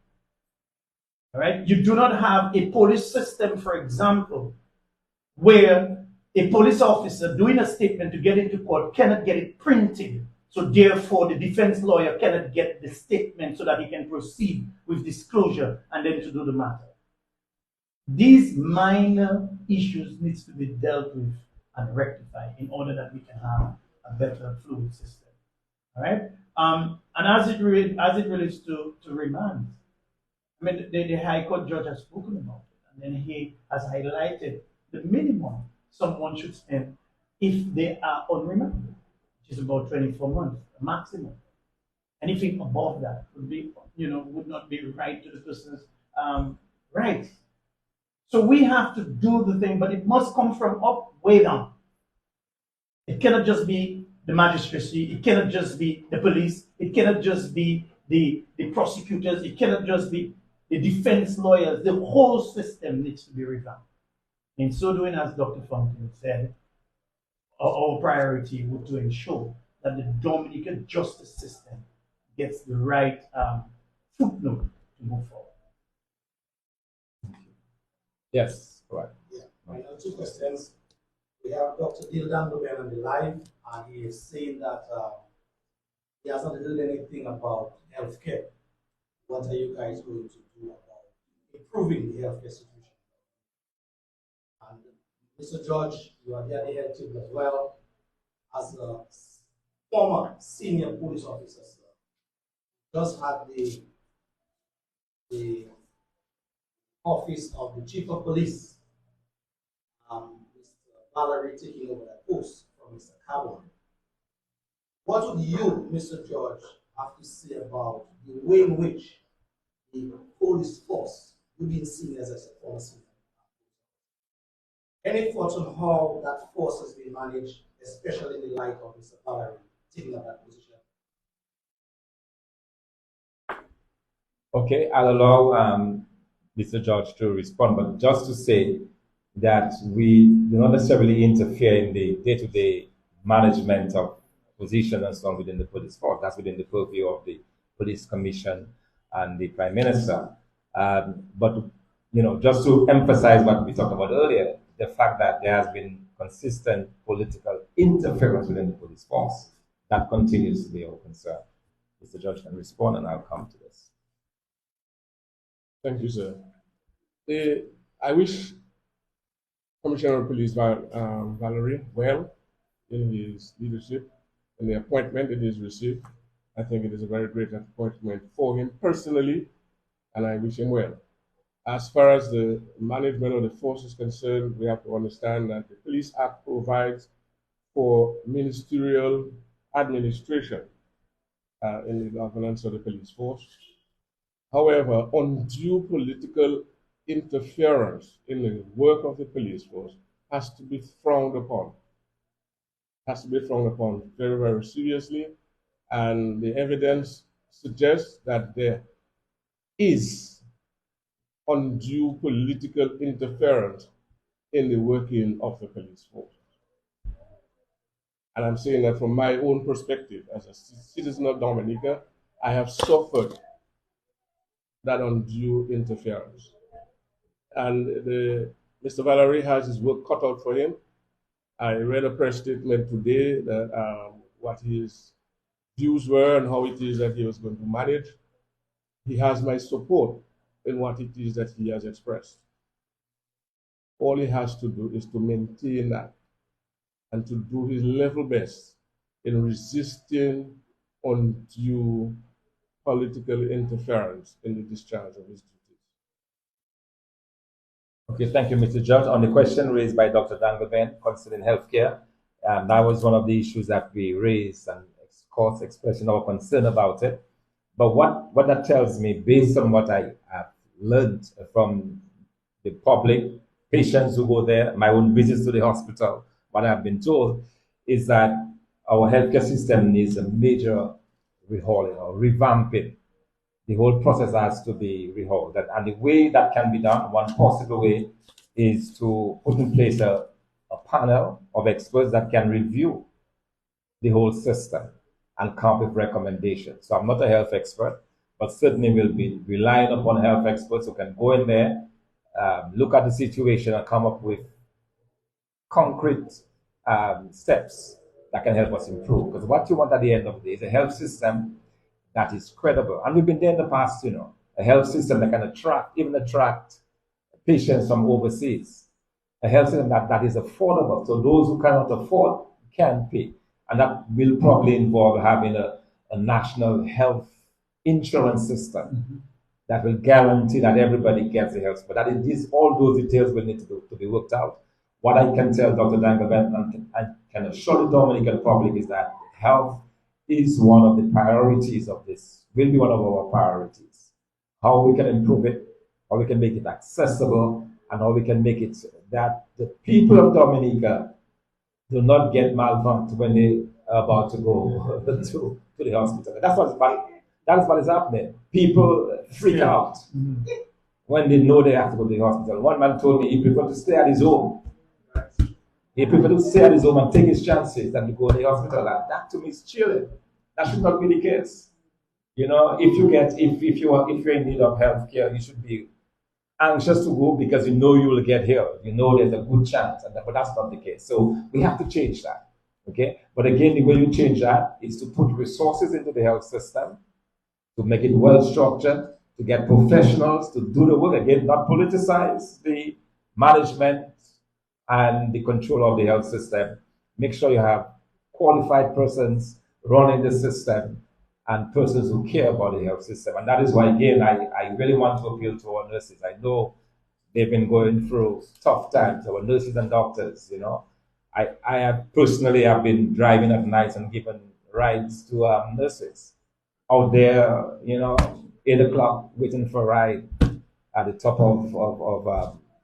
All right? You do not have a police system, for example, where a police officer doing a statement to get into court cannot get it printed. So therefore, the defense lawyer cannot get the statement so that he can proceed with disclosure and then to do the matter. These minor issues need to be dealt with and rectified in order that we can have a better fluid system. All right? And as it relates to remand, I mean, the High Court judge has spoken about it, and then he has highlighted the minimum someone should spend if they are on remand, which is about 24 months, maximum. Anything above that would not be right to the person's rights. So we have to do the thing, but it must come from up, way down. It cannot just be the magistracy, it cannot just be the police, it cannot just be the prosecutors, it cannot just be the defense lawyers. The whole system needs to be revamped. In so doing, as Dr. Fountain said, our priority would to ensure that the Dominican justice system gets the right footnote to move forward. Yes, right. Yeah. I have 2 questions. We have Dr. Dildan Loben on the live, and he is saying that he hasn't heard anything about healthcare. What are you guys going to do about improving the healthcare situation. And Mr. George, you are there head table as well as a former senior police officer. Just had the office of the chief of police, Mr. Valerie taking over that post from Mr. Carbon. What would you, Mr. George, have to say about the way in which the police force, you being seen as a former senior? Any thoughts on how that force has been managed, especially in the light of Mr. Valerie taking up that position? Okay, I'll allow Mr. George to respond, but just to say that we do not necessarily interfere in the day-to-day management of positions and so on within the police force. That's within the purview of the police commission and the prime minister. But just to emphasize what we talked about earlier, the fact that there has been consistent political interference within the police force, that continues to be our concern. Mr. George can respond, and I'll come to this. Thank you, sir. I wish Commissioner of Police Valerie well in his leadership and the appointment that he's received. I think it is a very great appointment for him personally, and I wish him well. As far as the management of the force is concerned, we have to understand that the Police Act provides for ministerial administration in the governance of the police force. However, undue political interference in the work of the police force has to be frowned upon. Has to be frowned upon very, very seriously. And the evidence suggests that there is undue political interference in the working of the police force. And I'm saying that from my own perspective, as a citizen of Dominica, I have suffered that undue interference. And Mr. Valerie has his work cut out for him. I read a press statement today that what his views were and how it is that he was going to manage. He has my support in what it is that he has expressed. All he has to do is to maintain that and to do his level best in resisting undue political interference in the discharge of his duties. Okay, thank you, Mr. Judge. On the question raised by Dr. Dangleben concerning healthcare, that was one of the issues that we raised and of course expressing our concern about it. But what that tells me, based on what I have learned from the public, patients who go there, my own visits to the hospital, what I've been told is that our healthcare system needs a major overhauling or revamping. The whole process has to be rehauled. And the way that can be done, one possible way, is to put in place a panel of experts that can review the whole system and come up with recommendations. So I'm not a health expert, but certainly will be relying upon health experts who can go in there, look at the situation and come up with concrete steps that can help us improve. Because what you want at the end of the day is a health system that is credible. And we've been there in the past, a health system that can attract patients from overseas. A health system that is affordable. So those who cannot afford can pay. And that will probably involve having a national health insurance system that will guarantee that everybody gets the health. But all those details will need to be worked out. What I can tell Dr. Dangleben and can assure the Dominican public is that health is one of the priorities of this, will be one of our priorities. How we can improve it, how we can make it accessible, and how we can make it that the people of Dominica do not get malfunctioned when they are about to go to the hospital. That is what is happening. People freak out when they know they have to go to the hospital. One man told me he preferred to stay at his home. He preferred to stay at his home and take his chances than to go to the hospital. And that to me is chilling. That should not be the case. If you're in need of health care, you should be anxious to go because you know you will get healed. You know there's a good chance, but that's not the case. So we have to change that. Okay? But again, the way you change that is to put resources into the health system, to make it well structured, to get professionals to do the work, again, not politicize the management and the control of the health system. Make sure you have qualified persons running the system and persons who care about the health system. And that is why, again, I really want to appeal to our nurses. I know they've been going through tough times, our nurses and doctors, you know. I have personally have been driving at night and given rides to nurses out there, you know, 8 o'clock waiting for a ride at the top of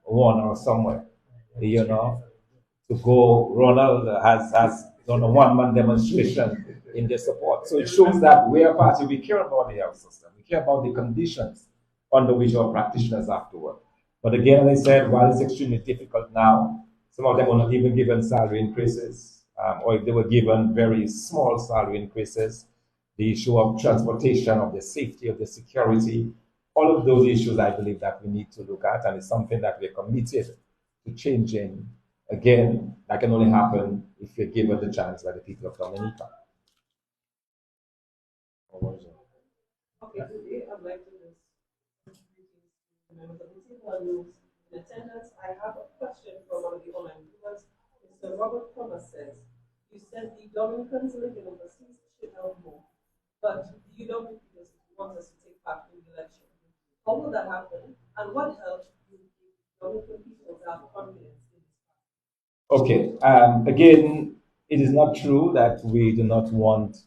one or somewhere, you know, to go. Ronald has done a one-man demonstration in their support. So it shows that we are party, we care about the health system. We care about the conditions under which our practitioners have to work. But again, as I said, while it's extremely difficult now, some of them were not even given salary increases, or if they were given very small salary increases, the issue of transportation, of the safety, of the security, all of those issues I believe that we need to look at, and it's something that we're committed to changing. Again, that can only happen if you're given the chance by the people of Dominica. Okay, today I'd like to just members of the table and those in attendance. I have a question from one of the online viewers. Mr. Robert Thomas says, you said the Dominicans living overseas should help more, but the UWP want us to take part in the election. How will that happen, and what help do Dominican people have confidence in this party? Okay, again, it is not true that we do not want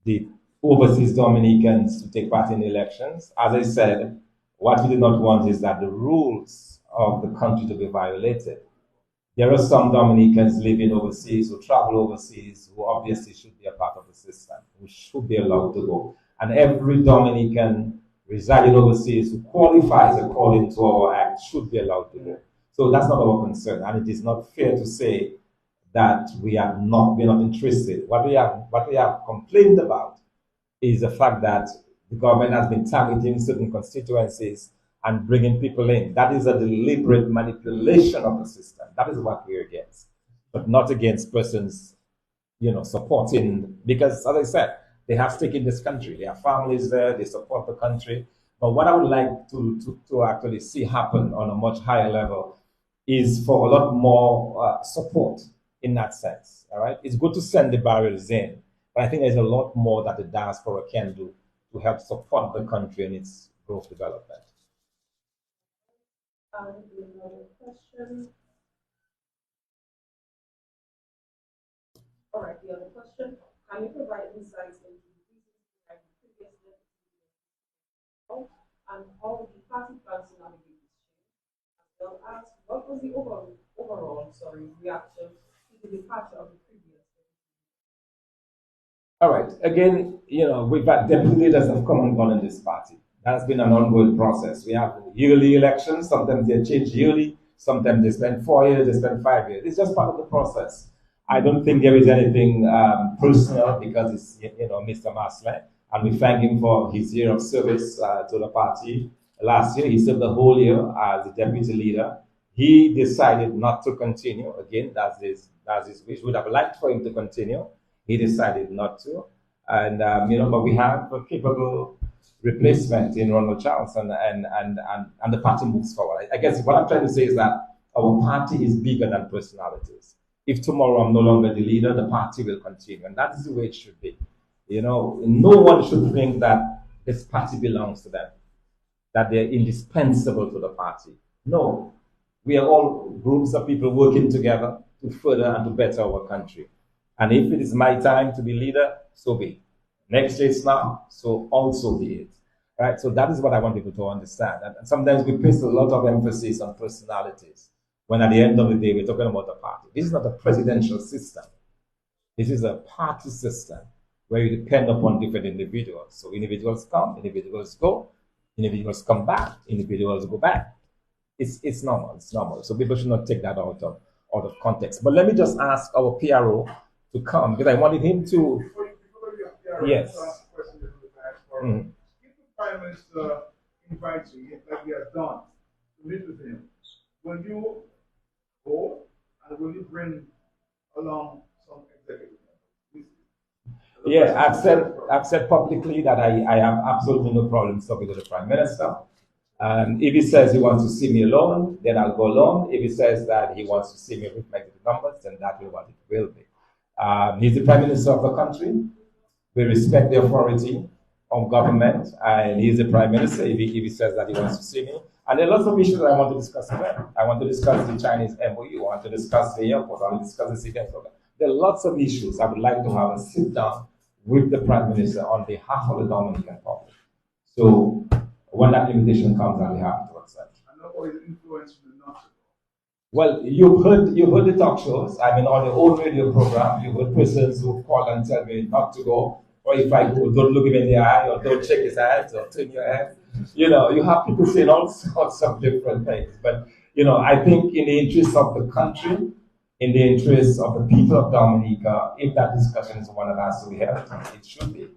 the overseas Dominicans to take part in the elections. As I said, what we do not want is that the rules of the country to be violated. There are some Dominicans living overseas who travel overseas who obviously should be a part of the system, who should be allowed to go. And every Dominican residing overseas who qualifies according to our act should be allowed to go. So that's not our concern, and it is not fair to say that we're not interested. What we have complained about is the fact that the government has been targeting certain constituencies and bringing people in. That is a deliberate manipulation of the system. That is what we're against, but not against persons, you know, supporting, because as I said, they have stake in this country. They have families there, they support the country. But what I would like to actually see happen on a much higher level is for a lot more support in that sense. All right, it's good to send the barriers in, but I think there's a lot more that the diaspora can do to help support the country and its growth development. Another question. All right, the other question. Can you provide insights into the reasons behind the previous and how the party plans to navigate this change? As well as what was the overall reaction to the departure of the previous? All right. Again, you know, we've had deputy leaders have come and gone in this party. That's been an ongoing process. We have yearly elections. Sometimes they change yearly. Sometimes they spend 4 years, they spend 5 years. It's just part of the process. I don't think there is anything personal because it's, you know, Mr. Maslin, and we thank him for his year of service to the party. Last year, he served the whole year as the deputy leader. He decided not to continue. Again, that's his wish. Would have liked for him to continue. He decided not to. And, you know, but we have a capable replacement in Ronald Charles, and the party moves forward. I guess what I'm trying to say is that our party is bigger than personalities. If tomorrow I'm no longer the leader, the party will continue. And that is the way it should be. You know, no one should think that this party belongs to them, that they're indispensable to the party. No, we are all groups of people working together to further and to better our country. And if it is my time to be leader, so be it. Next year it's now, so also be it. Right? So that is what I want people to understand. And sometimes we place a lot of emphasis on personalities, when at the end of the day, we're talking about a party. This is not a presidential system. This is a party system where you depend upon different individuals. So individuals come, individuals go, individuals come back, individuals go back. It's normal. It's normal. So people should not take that out of context. But let me just ask our PRO to come, because I wanted him to. Before you PRO, yes. If the Prime Minister invites you, like he has done, to meet with him, will you go, and will you bring along some executive members? Yeah, I've said publicly that I have absolutely no problem talking to the Prime Minister. If he says he wants to see me alone, then I'll go alone. If he says that he wants to see me with my numbers, then that will what it will be. He's the Prime Minister of the country. We respect the authority of government, and he's the Prime Minister if he says that he wants to see me. And there are lots of issues I want to discuss with him. I want to discuss the Chinese MOU. I want to discuss the airport. I want to discuss the city. There are lots of issues I would like to have a sit down with the Prime Minister on behalf of the Dominican public. So when that invitation comes, I'll be happy to accept. And what is influence from the not? Well, you've heard the talk shows. I mean, on the old radio program, you've heard persons who call and tell me not to go, or if I go, don't look him in the eye, or don't shake his hands, or turn your head. You know, you have people saying all sorts of different things. But, you know, I think in the interest of the country, in the interest of the people of Dominica, if that discussion is one that has to be held, it should be.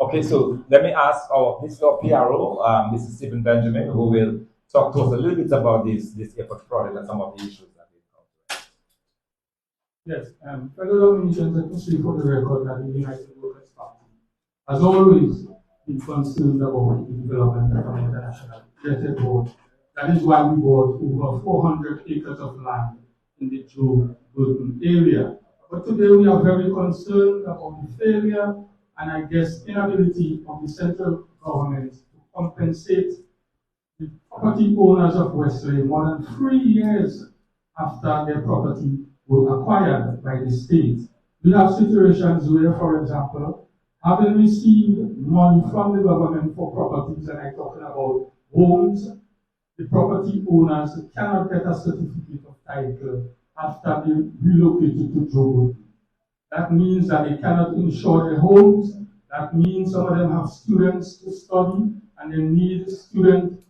Okay, so let me ask this is our PRO, Mr. Stephen Benjamin, who will talk to us a little bit about this airport project and some of the issues that we encounter. Yes, fellow Dominicans, let me say for the record that the United Workers' Party has always been concerned about the development of an international airport. That is why we bought over 400 acres of land in the Joe Burton area. But today we are very concerned about the failure and I guess inability of the central government to compensate the property owners of Wesley more than 3 years after their property was acquired by the state. We have situations where, for example, having received money from the government for properties, and I'm talking about homes, the property owners cannot get a certificate of title after they relocated to Joburg. That means that they cannot insure their homes. That means some of them have students to study and they need student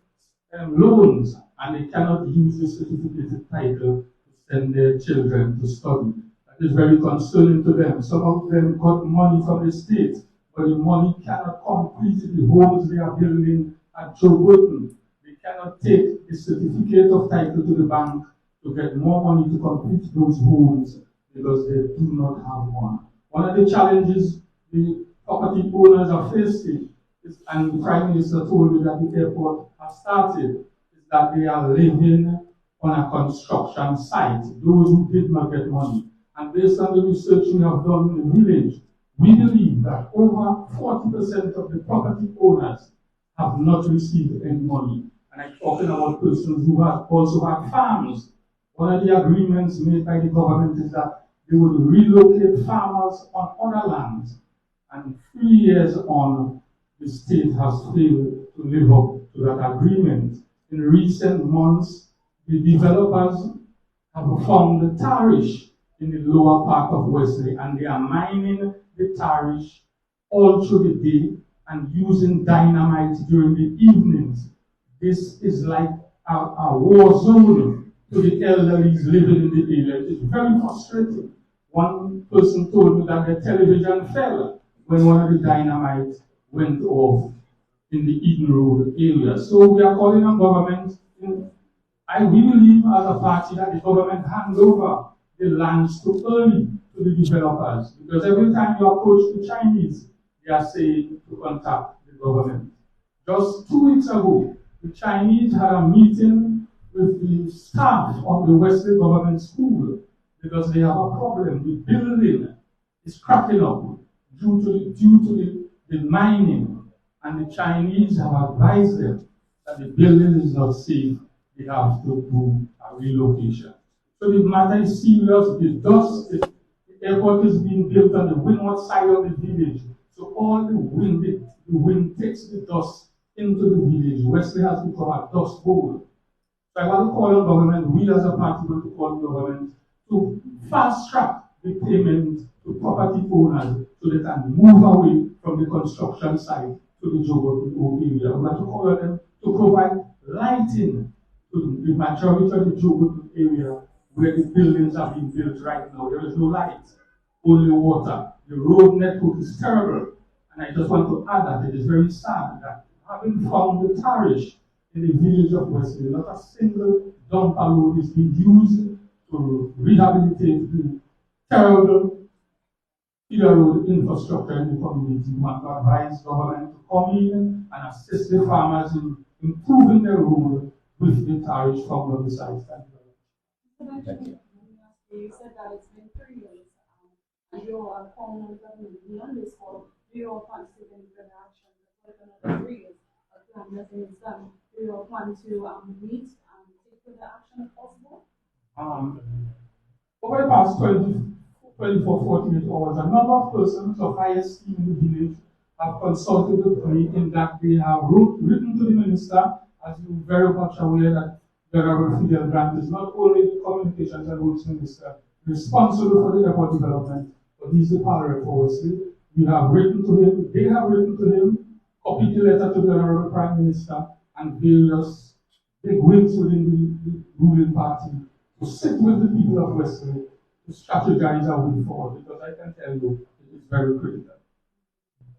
loans, and they cannot use the certificate title to send their children to study. That is very concerning to them. Some of them got money from the state, but the money cannot complete the homes they are building at Joburg. They cannot take the certificate of title to the bank to get more money to complete those homes because they do not have one. One of the challenges the property owners are facing is, and the Prime Minister told me that the airport has started, is that they are living on a construction site, those who did not get money. And based on the research we have done in the village, we believe that over 40% of the property owners have not received any money. And I'm talking about persons who have also had farms. One of the agreements made by the government is that they would relocate farmers on other lands. And 3 years on, the state has failed to live up to that agreement. In recent months, the developers have found the tarish in the lower part of Wesley, and they are mining the tarish all through the day and using dynamite during the evenings. This is like a war zone to the elderly living in the area. It is very frustrating. One person told me that the television fell when one of the dynamite went off in the Eden Road area. So we are calling on government. We believe as a party that the government hands over the lands too early to the developers, because every time you approach the Chinese, they are saying to contact the government. Just 2 weeks ago, the Chinese had a meeting with the staff of the Wesley Government School because they have a problem. The building is cracking up due to the mining, and the Chinese have advised them that the building is not safe. They have to do a relocation. So the matter is serious. The airport is being built on the windward side of the village. So all the wind takes the dust into the village. Wesley has become a dust bowl. So I want to call on government, we as a party want to call on government to fast track the payment to property owners so they can move away from the construction site to the Joburg area. We want to call on them to provide lighting to the majority of the Joburg area where the buildings are being built right now. There is no light, only water. The road network is terrible. And I just want to add that it is very sad that having found the tarish in the village of Wesley, not a single dumper load is being used to rehabilitate the terrible road infrastructure in the community. We want to advise government to come in and assist the farmers in improving their road with the tariff from the sites. Thank you. You said that it's been 3 years, and you are calling on the government beyond this for your plans to get into action for another 3 years. A plan nothing is done. Do you plan to meet and take further action if possible? Over the past 24, 48 hours, a number of persons of high esteem in the village have consulted with me in that they have written to the minister, as you're very much aware that the Honorable Fidel Grant is not only the Communications and Roads Minister responsible for the airport development, but he's the Parliament forestry. We have written to him, they have written to him, copied the letter to the Honorable Prime Minister and various big wigs within the ruling party to sit with the people of Wesley to strategize our way forward, because I can tell you it is very critical.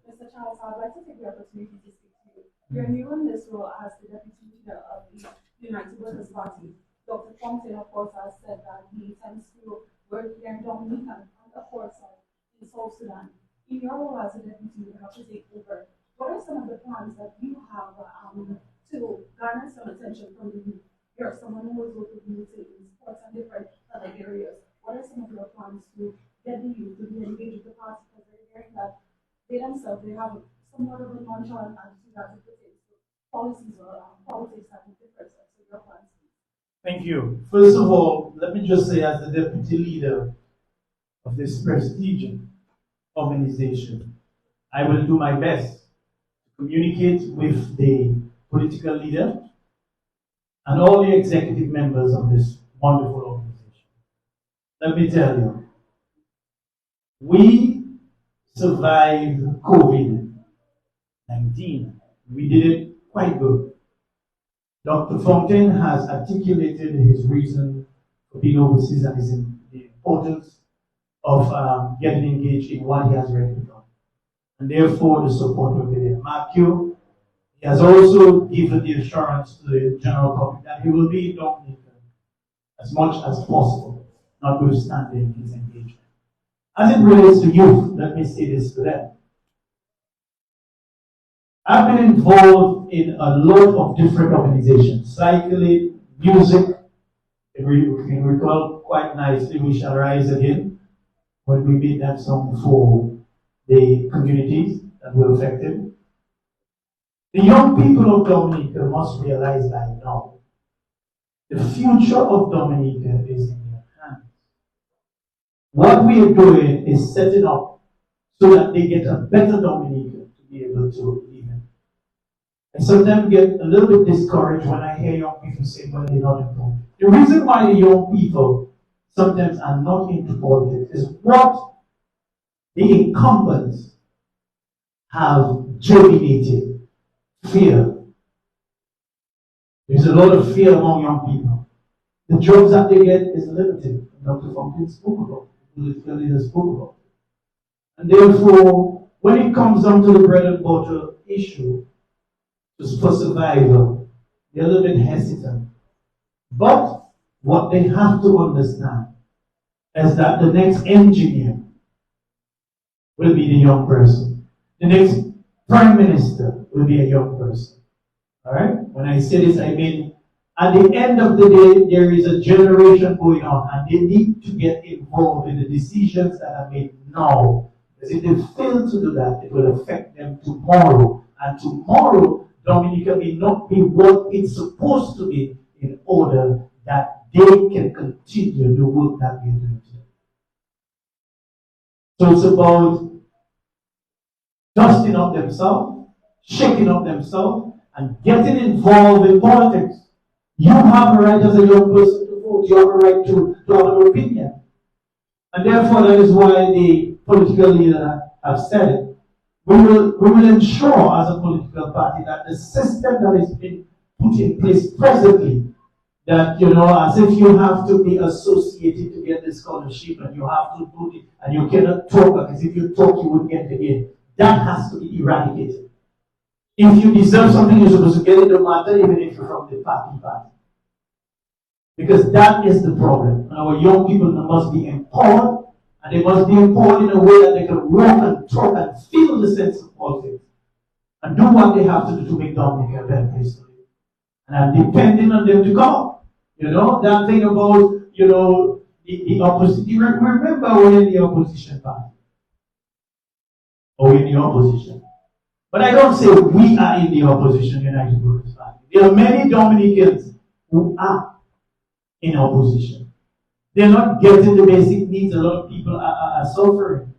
Mr. Charles, I'd like to take the opportunity to speak to you. You're new in this role as the Deputy Leader of the United Workers Party. Dr. Fontaine, of course, has said that he intends to work here in Dominica and, of course, in South Sudan. In your role as a deputy, you have to take over. What are some of the plans that you have to garner some attention from the youth? You're someone who has worked with youth in sports and different other areas. What are some of your plans to get the youth to be engaged with the party? Because they're hearing that they themselves, they have somewhat of a nonchalant attitude as it pertains to policies or politics that are different. So your plans. Thank you. First of all, let me just say, as the deputy leader of this prestigious organization, I will do my best to communicate with the political leader and all the executive members of this wonderful organization. Let me tell you, we survived COVID-19. We did it quite good. Dr. Fontaine has articulated his reason for being overseas and the importance of getting engaged in what he has already done. And therefore, the support will be there. Matthew, he has also given the assurance to the general public that he will be in Dominica as much as possible, notwithstanding his engagement. As it relates to youth, let me say this to them. I've been involved in a lot of different organizations, cycling, music. If we can recall quite nicely, We Shall Rise Again, when we made that song for the communities that were affected. The young people of Dominica must realize by now, the future of Dominica is in their hands. What we are doing is setting up so that they get a better Dominica to be able to live in. I sometimes get a little bit discouraged when I hear young people say, well, they're not involved. The reason why the young people sometimes are not into politics is what the incumbents have germinated. Fear. There's a lot of fear among young people. The jobs that they get is limited. Dr. Fontaine spoke about it. The political leaders spoke about it. And therefore, when it comes down to the bread and butter issue, just for survival, they're a little bit hesitant. But what they have to understand is that the next engineer will be the young person. The next prime minister will be a young person. Alright? When I say this, I mean, at the end of the day, there is a generation going on, and they need to get involved in the decisions that are made now. Because if they fail to do that, it will affect them tomorrow. And tomorrow, Dominica may not be what it's supposed to be in order that they can continue the work that we're doing today. So it's about dusting up themselves, shaking up themselves, and getting involved in politics. You have a right as a young person to vote. You have a right to have an opinion. And therefore, that is why the political leader have said it. We will ensure as a political party that the system that is being put in place presently, that, as if you have to be associated to get the scholarship and you have to do it and you cannot talk, because if you talk, you wouldn't get the aid. That has to be eradicated. If you deserve something, you're supposed to get it, no matter even if you're from the party. Because that is the problem. And our young people must be empowered And they must be empowered in a way that they can walk and talk and feel the sense of politics and do what they have to do to make Dominica a better place to live. And I'm depending on them to come up. You know, that thing about, you know, the opposition. You remember we're in the opposition party. Or in the opposition. But I don't say we are in the opposition United Workers Party. There are many Dominicans who are in opposition. They're not getting the basic needs. A lot of people are suffering.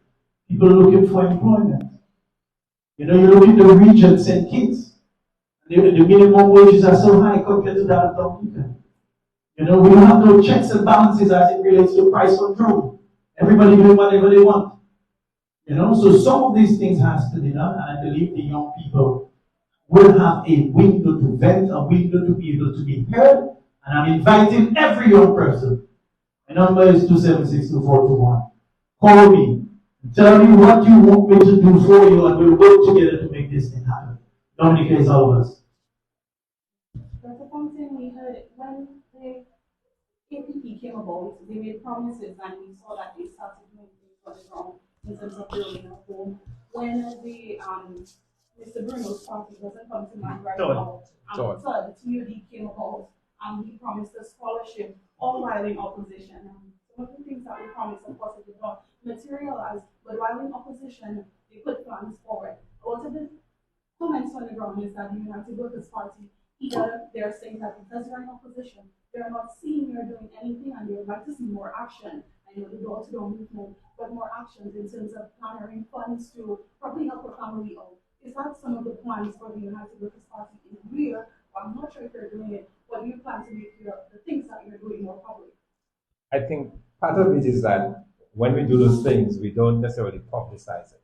People are looking for employment. You know, you look at the region, St. Kitts. The minimum wages are so high compared to that of Dominica. You know, we don't have no checks and balances as it relates to price control. Everybody doing whatever they want. You know, so some of these things has to be done, and I believe the young people will have a window to vent, a window to be able to be heard, and I'm inviting every young person. My number is 276-2421. Call me. Tell me what you want me to do for you, and we'll work together to make this thing happen. Dominica is all of us. That's one thing we heard when the APP came about. They made promises, and we saw that they started doing things on the ground in terms of building a home. When the Mr. Bruno's party doesn't come to mind right now, the TUD came about, he promised a scholarship, all while in opposition. Some of the things that we promised, of course, did not materialize, but while in opposition, they put plans forward. A lot of the comments on the ground is that the United Workers Party, either they're saying that because they're in opposition, they're not seeing you're doing anything, and they would like to see more action. I know the door-to-door movement, but more actions in terms of planning funds to probably help a family out. Is that some of the plans for the United Workers Party in real? I'm not sure if you're doing it. What do you plan to make the things that you're doing more public? I think part of it is that when we do those things, we don't necessarily publicize it.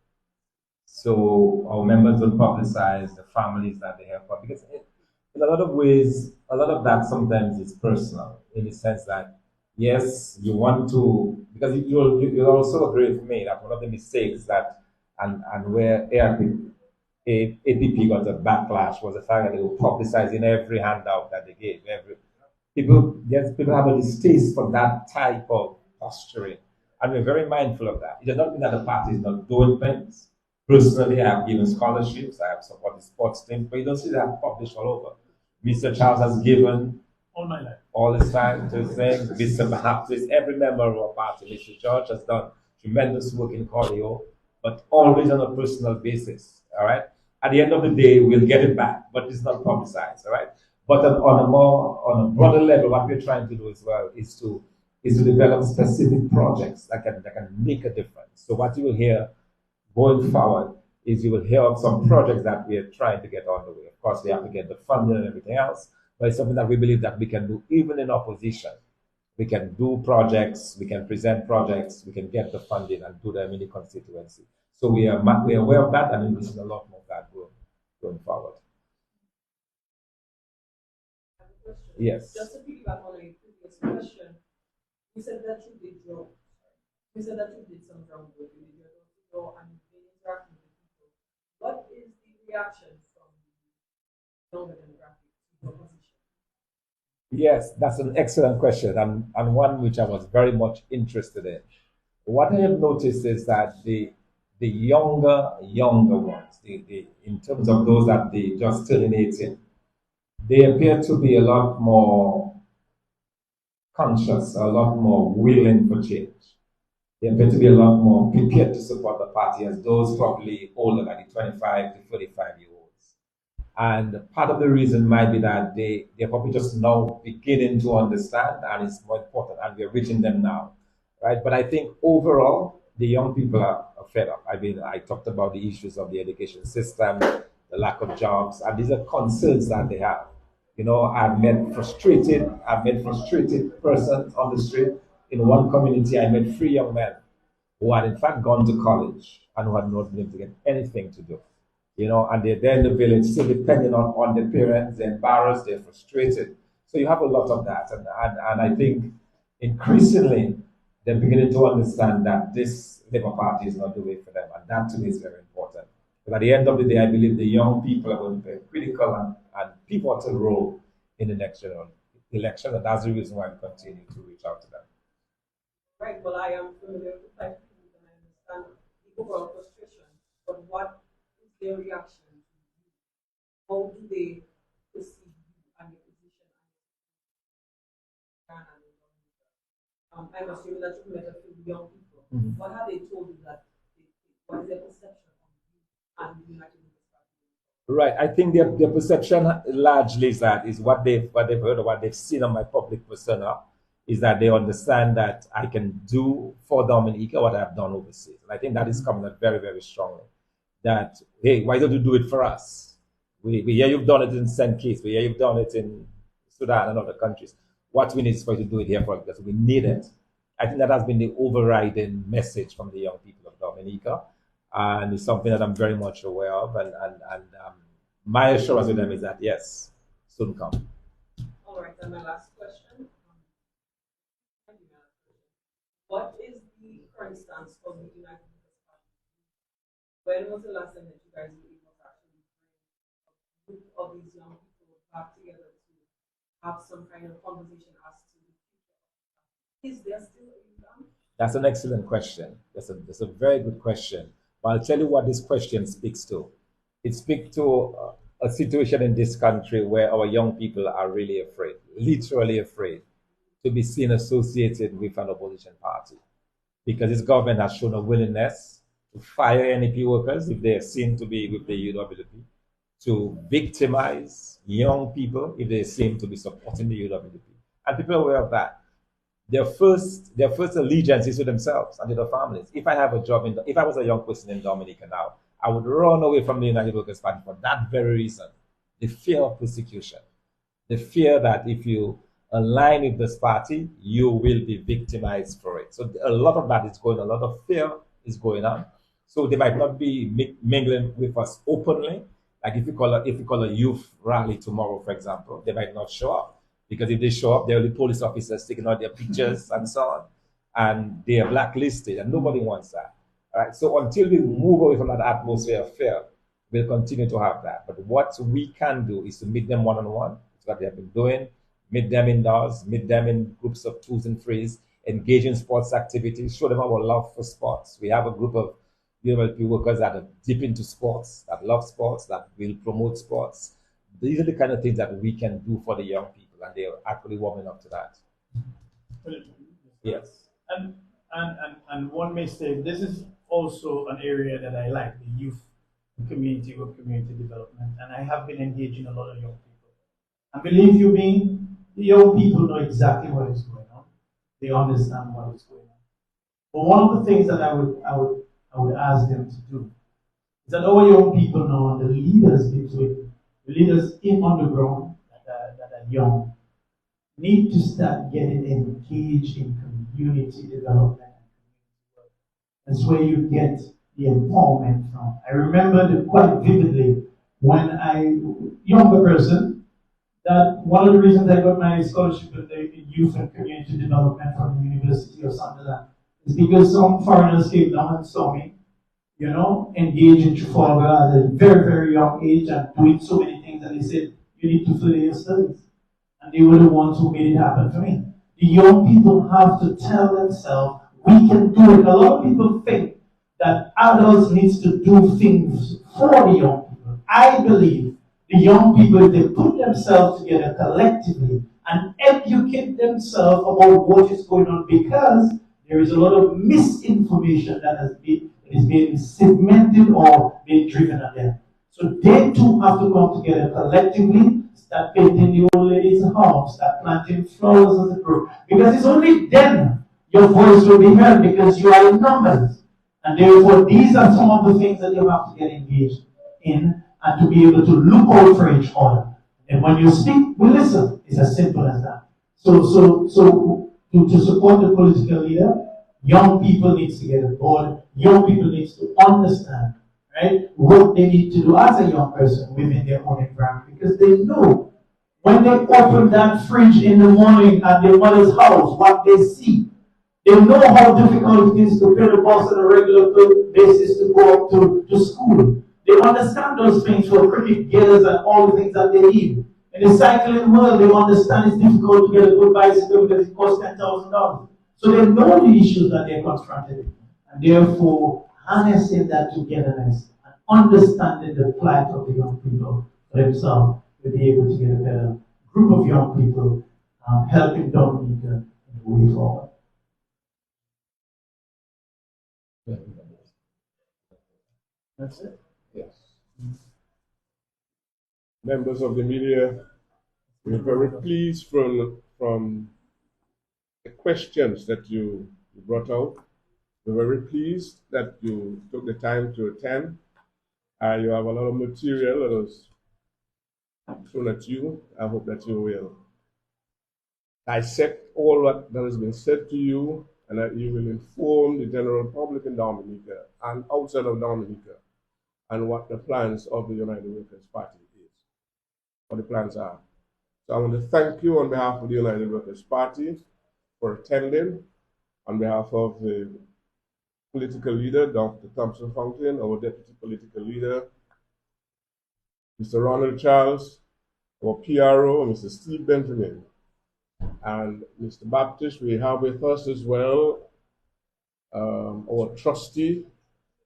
So our members don't publicize the families that they have, because in a lot of ways, a lot of that sometimes is personal, in the sense that, yes, you want to, because you'll also agree with me that one of the mistakes that, and where APP got a backlash was the fact that they were publicizing every handout that they gave. People have a distaste for that type of posturing, and we're very mindful of that. It does not mean that the party is not doing things. Personally, I have given scholarships, I have supported sports teams, but you don't see that published all over. Mr. Charles has given all my life, all his time to things. Mr. Baptist, every member of our party. Mr. George has done tremendous work in cardio, but always on a personal basis. All right. At the end of the day, we'll get it back, but it's not publicized. All right. But on a broader level, what we're trying to do as well is to develop specific projects that can make a difference. So what you will hear going forward is you will hear of some projects that we are trying to get on the way. Of course, we have to get the funding and everything else, but it's something that we believe that we can do even in opposition. We can do projects, we can present projects, we can get the funding and do them in the constituency. So we are aware of that, and we're seeing a lot more of that going forward. Yes. Just to piggyback on a previous question, you said that you did some groundwork, you did your door and you've been interacting with people. What is the reaction from the younger demographic to your position? Yes, that's an excellent question, and one which I was very much interested in. What I have noticed is that the younger ones, in terms of those that they just turning 18, they appear to be a lot more conscious, a lot more willing for change. They appear to be a lot more prepared to support the party as those probably older, like the 25 to 35-year-olds. And part of the reason might be that they're probably just now beginning to understand, and it's more important, and we're reaching them now, right? But I think overall, the young people are fed up. I mean, I talked about the issues of the education system, the lack of jobs, and these are concerns that they have. You know, I've met frustrated persons on the street. In one community, I met 3 young men who had in fact gone to college and who had not been able to get anything to do. You know, and they're there in the village, still depending on their parents, they're embarrassed, they're frustrated. So you have a lot of that. And I think increasingly they're beginning to understand that this Labour Party is not the way for them. And that to me is very important. But at the end of the day, I believe the young people are going to play a critical and pivotal role in the next general election. And that's the reason why we continue to reach out to them. Right, well, I am familiar with the type of understand the overall frustration, but what is their reaction to you? How do they perceive you and your position? I'm assuming that you met a few young people. Mm-hmm. What have they told you that what is their perception of you and the United Nations Party? Right. I think their perception largely is what they've heard or what they've seen on my public persona is that they understand that I can do for Dominica what I've done overseas. And I think that is coming out very, very strongly. That, hey, why don't you do it for us? We hear you've done it in St. Kitts, we hear you've done it in Sudan and other countries. What we need is for you to do it here for us because we need it. I think that has been the overriding message from the young people of Dominica. And it's something that I'm very much aware of. And my assurance with them is that, yes, soon come. All right, and my last question. What is the current stance of the United Nations Party? When was the last time that you guys were able to actually bring a group of these young people back together to have some kind of conversation as to the future? Is there still a rebound? That's an excellent question. That's a very good question. But I'll tell you what this question speaks to. It speaks to a situation in this country where our young people are really afraid, literally afraid, to be seen associated with an opposition party. Because this government has shown a willingness to fire NEP workers if they are seen to be with the UWP, to victimize young people if they seem to be supporting the UWP. And people are aware of that. Their first allegiance is to themselves and to their families. If I have a job, if I was a young person in Dominica now, I would run away from the United Workers' Party for that very reason. The fear of persecution. The fear that if you align with this party, you will be victimized for it. So a lot of that is going on, a lot of fear is going on. So they might not be mingling with us openly. Like if you call a youth rally tomorrow, for example, they might not show up. Because if they show up, there will be police officers taking out their pictures and so on. And they are blacklisted, and nobody wants that. All right. So until we move away from that atmosphere of fear, we'll continue to have that. But what we can do is to meet them one-on-one. It's what they have been doing. Meet them indoors, meet them in groups of twos and threes, engage in sports activities, show them our love for sports. We have a group of UWP workers that are deep into sports, that love sports, that will promote sports. These are the kind of things that we can do for the young people, and they are actually warming up to that. Yes. And one may say this is also an area that I like, the youth community with community development, and I have been engaging a lot of young people. And believe you me, the young people know exactly what is going on. They understand what is going on. But one of the things that I would ask them to do is that our young people know, and the leaders in on the ground that are young, need to start getting engaged in community development. That's where you get the empowerment from. I remember quite vividly when younger person, that one of the reasons I got my scholarship in the youth and community development from the University of Sunderland is because some foreigners came down and saw me, engage in Trafalgar at a very, very young age and doing so many things, and they said, you need to further your studies. And they were the ones who made it happen for me. The young people have to tell themselves, we can do it. A lot of people think that adults need to do things for the young people. I believe the young people, if they put themselves together collectively and educate themselves about what is going on, because there is a lot of misinformation that is being segmented or being driven at them. So they too have to come together collectively, start painting the old lady's house, start planting flowers as a group. Because it's only then your voice will be heard, because you are in numbers. And therefore, these are some of the things that you have to get engaged in and to be able to look out for each other. And when you speak, we listen. It's as simple as that. So to support the political leader, young people need to get on board. Young people need to understand, right, what they need to do as a young person within their own environment, because they know when they open that fridge in the morning at their mother's house, what they see. They know how difficult it is to pay the bus on a regular basis to go up to school. They understand those things for cricket gears and all the things that they need. In the cycling world, they understand it's difficult to get a good bicycle because it costs $10,000. So they know the issues that they're confronted with. And therefore, harnessing that togetherness and understanding the plight of the young people for themselves, we'll be able to get a better group of young people helping Dominica in the way forward. That's it. Yes. Members of the media, we're very pleased from the questions that you brought out. We're very pleased that you took the time to attend. You have a lot of material that was thrown at you. I hope that you will dissect all that has been said to you and that you will inform the general public in Dominica and outside of Dominica and what the plans of the United Workers' Party is, what the plans are. So I want to thank you on behalf of the United Workers' Party for attending, on behalf of the political leader, Dr. Thompson Fountain, our deputy political leader, Mr. Ronald Charles, our PRO, Mr. Steve Benjamin, and Mr. Baptist. We have with us as well our trustee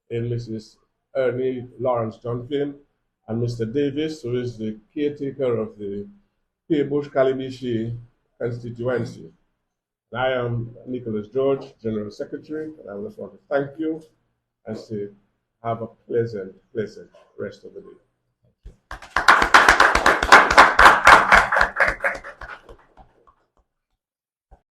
in Mrs. Ernie Lawrence Johnson, and Mr. Davis, who is the caretaker of the Bush Kalibishi constituency. And I am Nicholas George, General Secretary, and I just want to thank you and say have a pleasant rest of the day.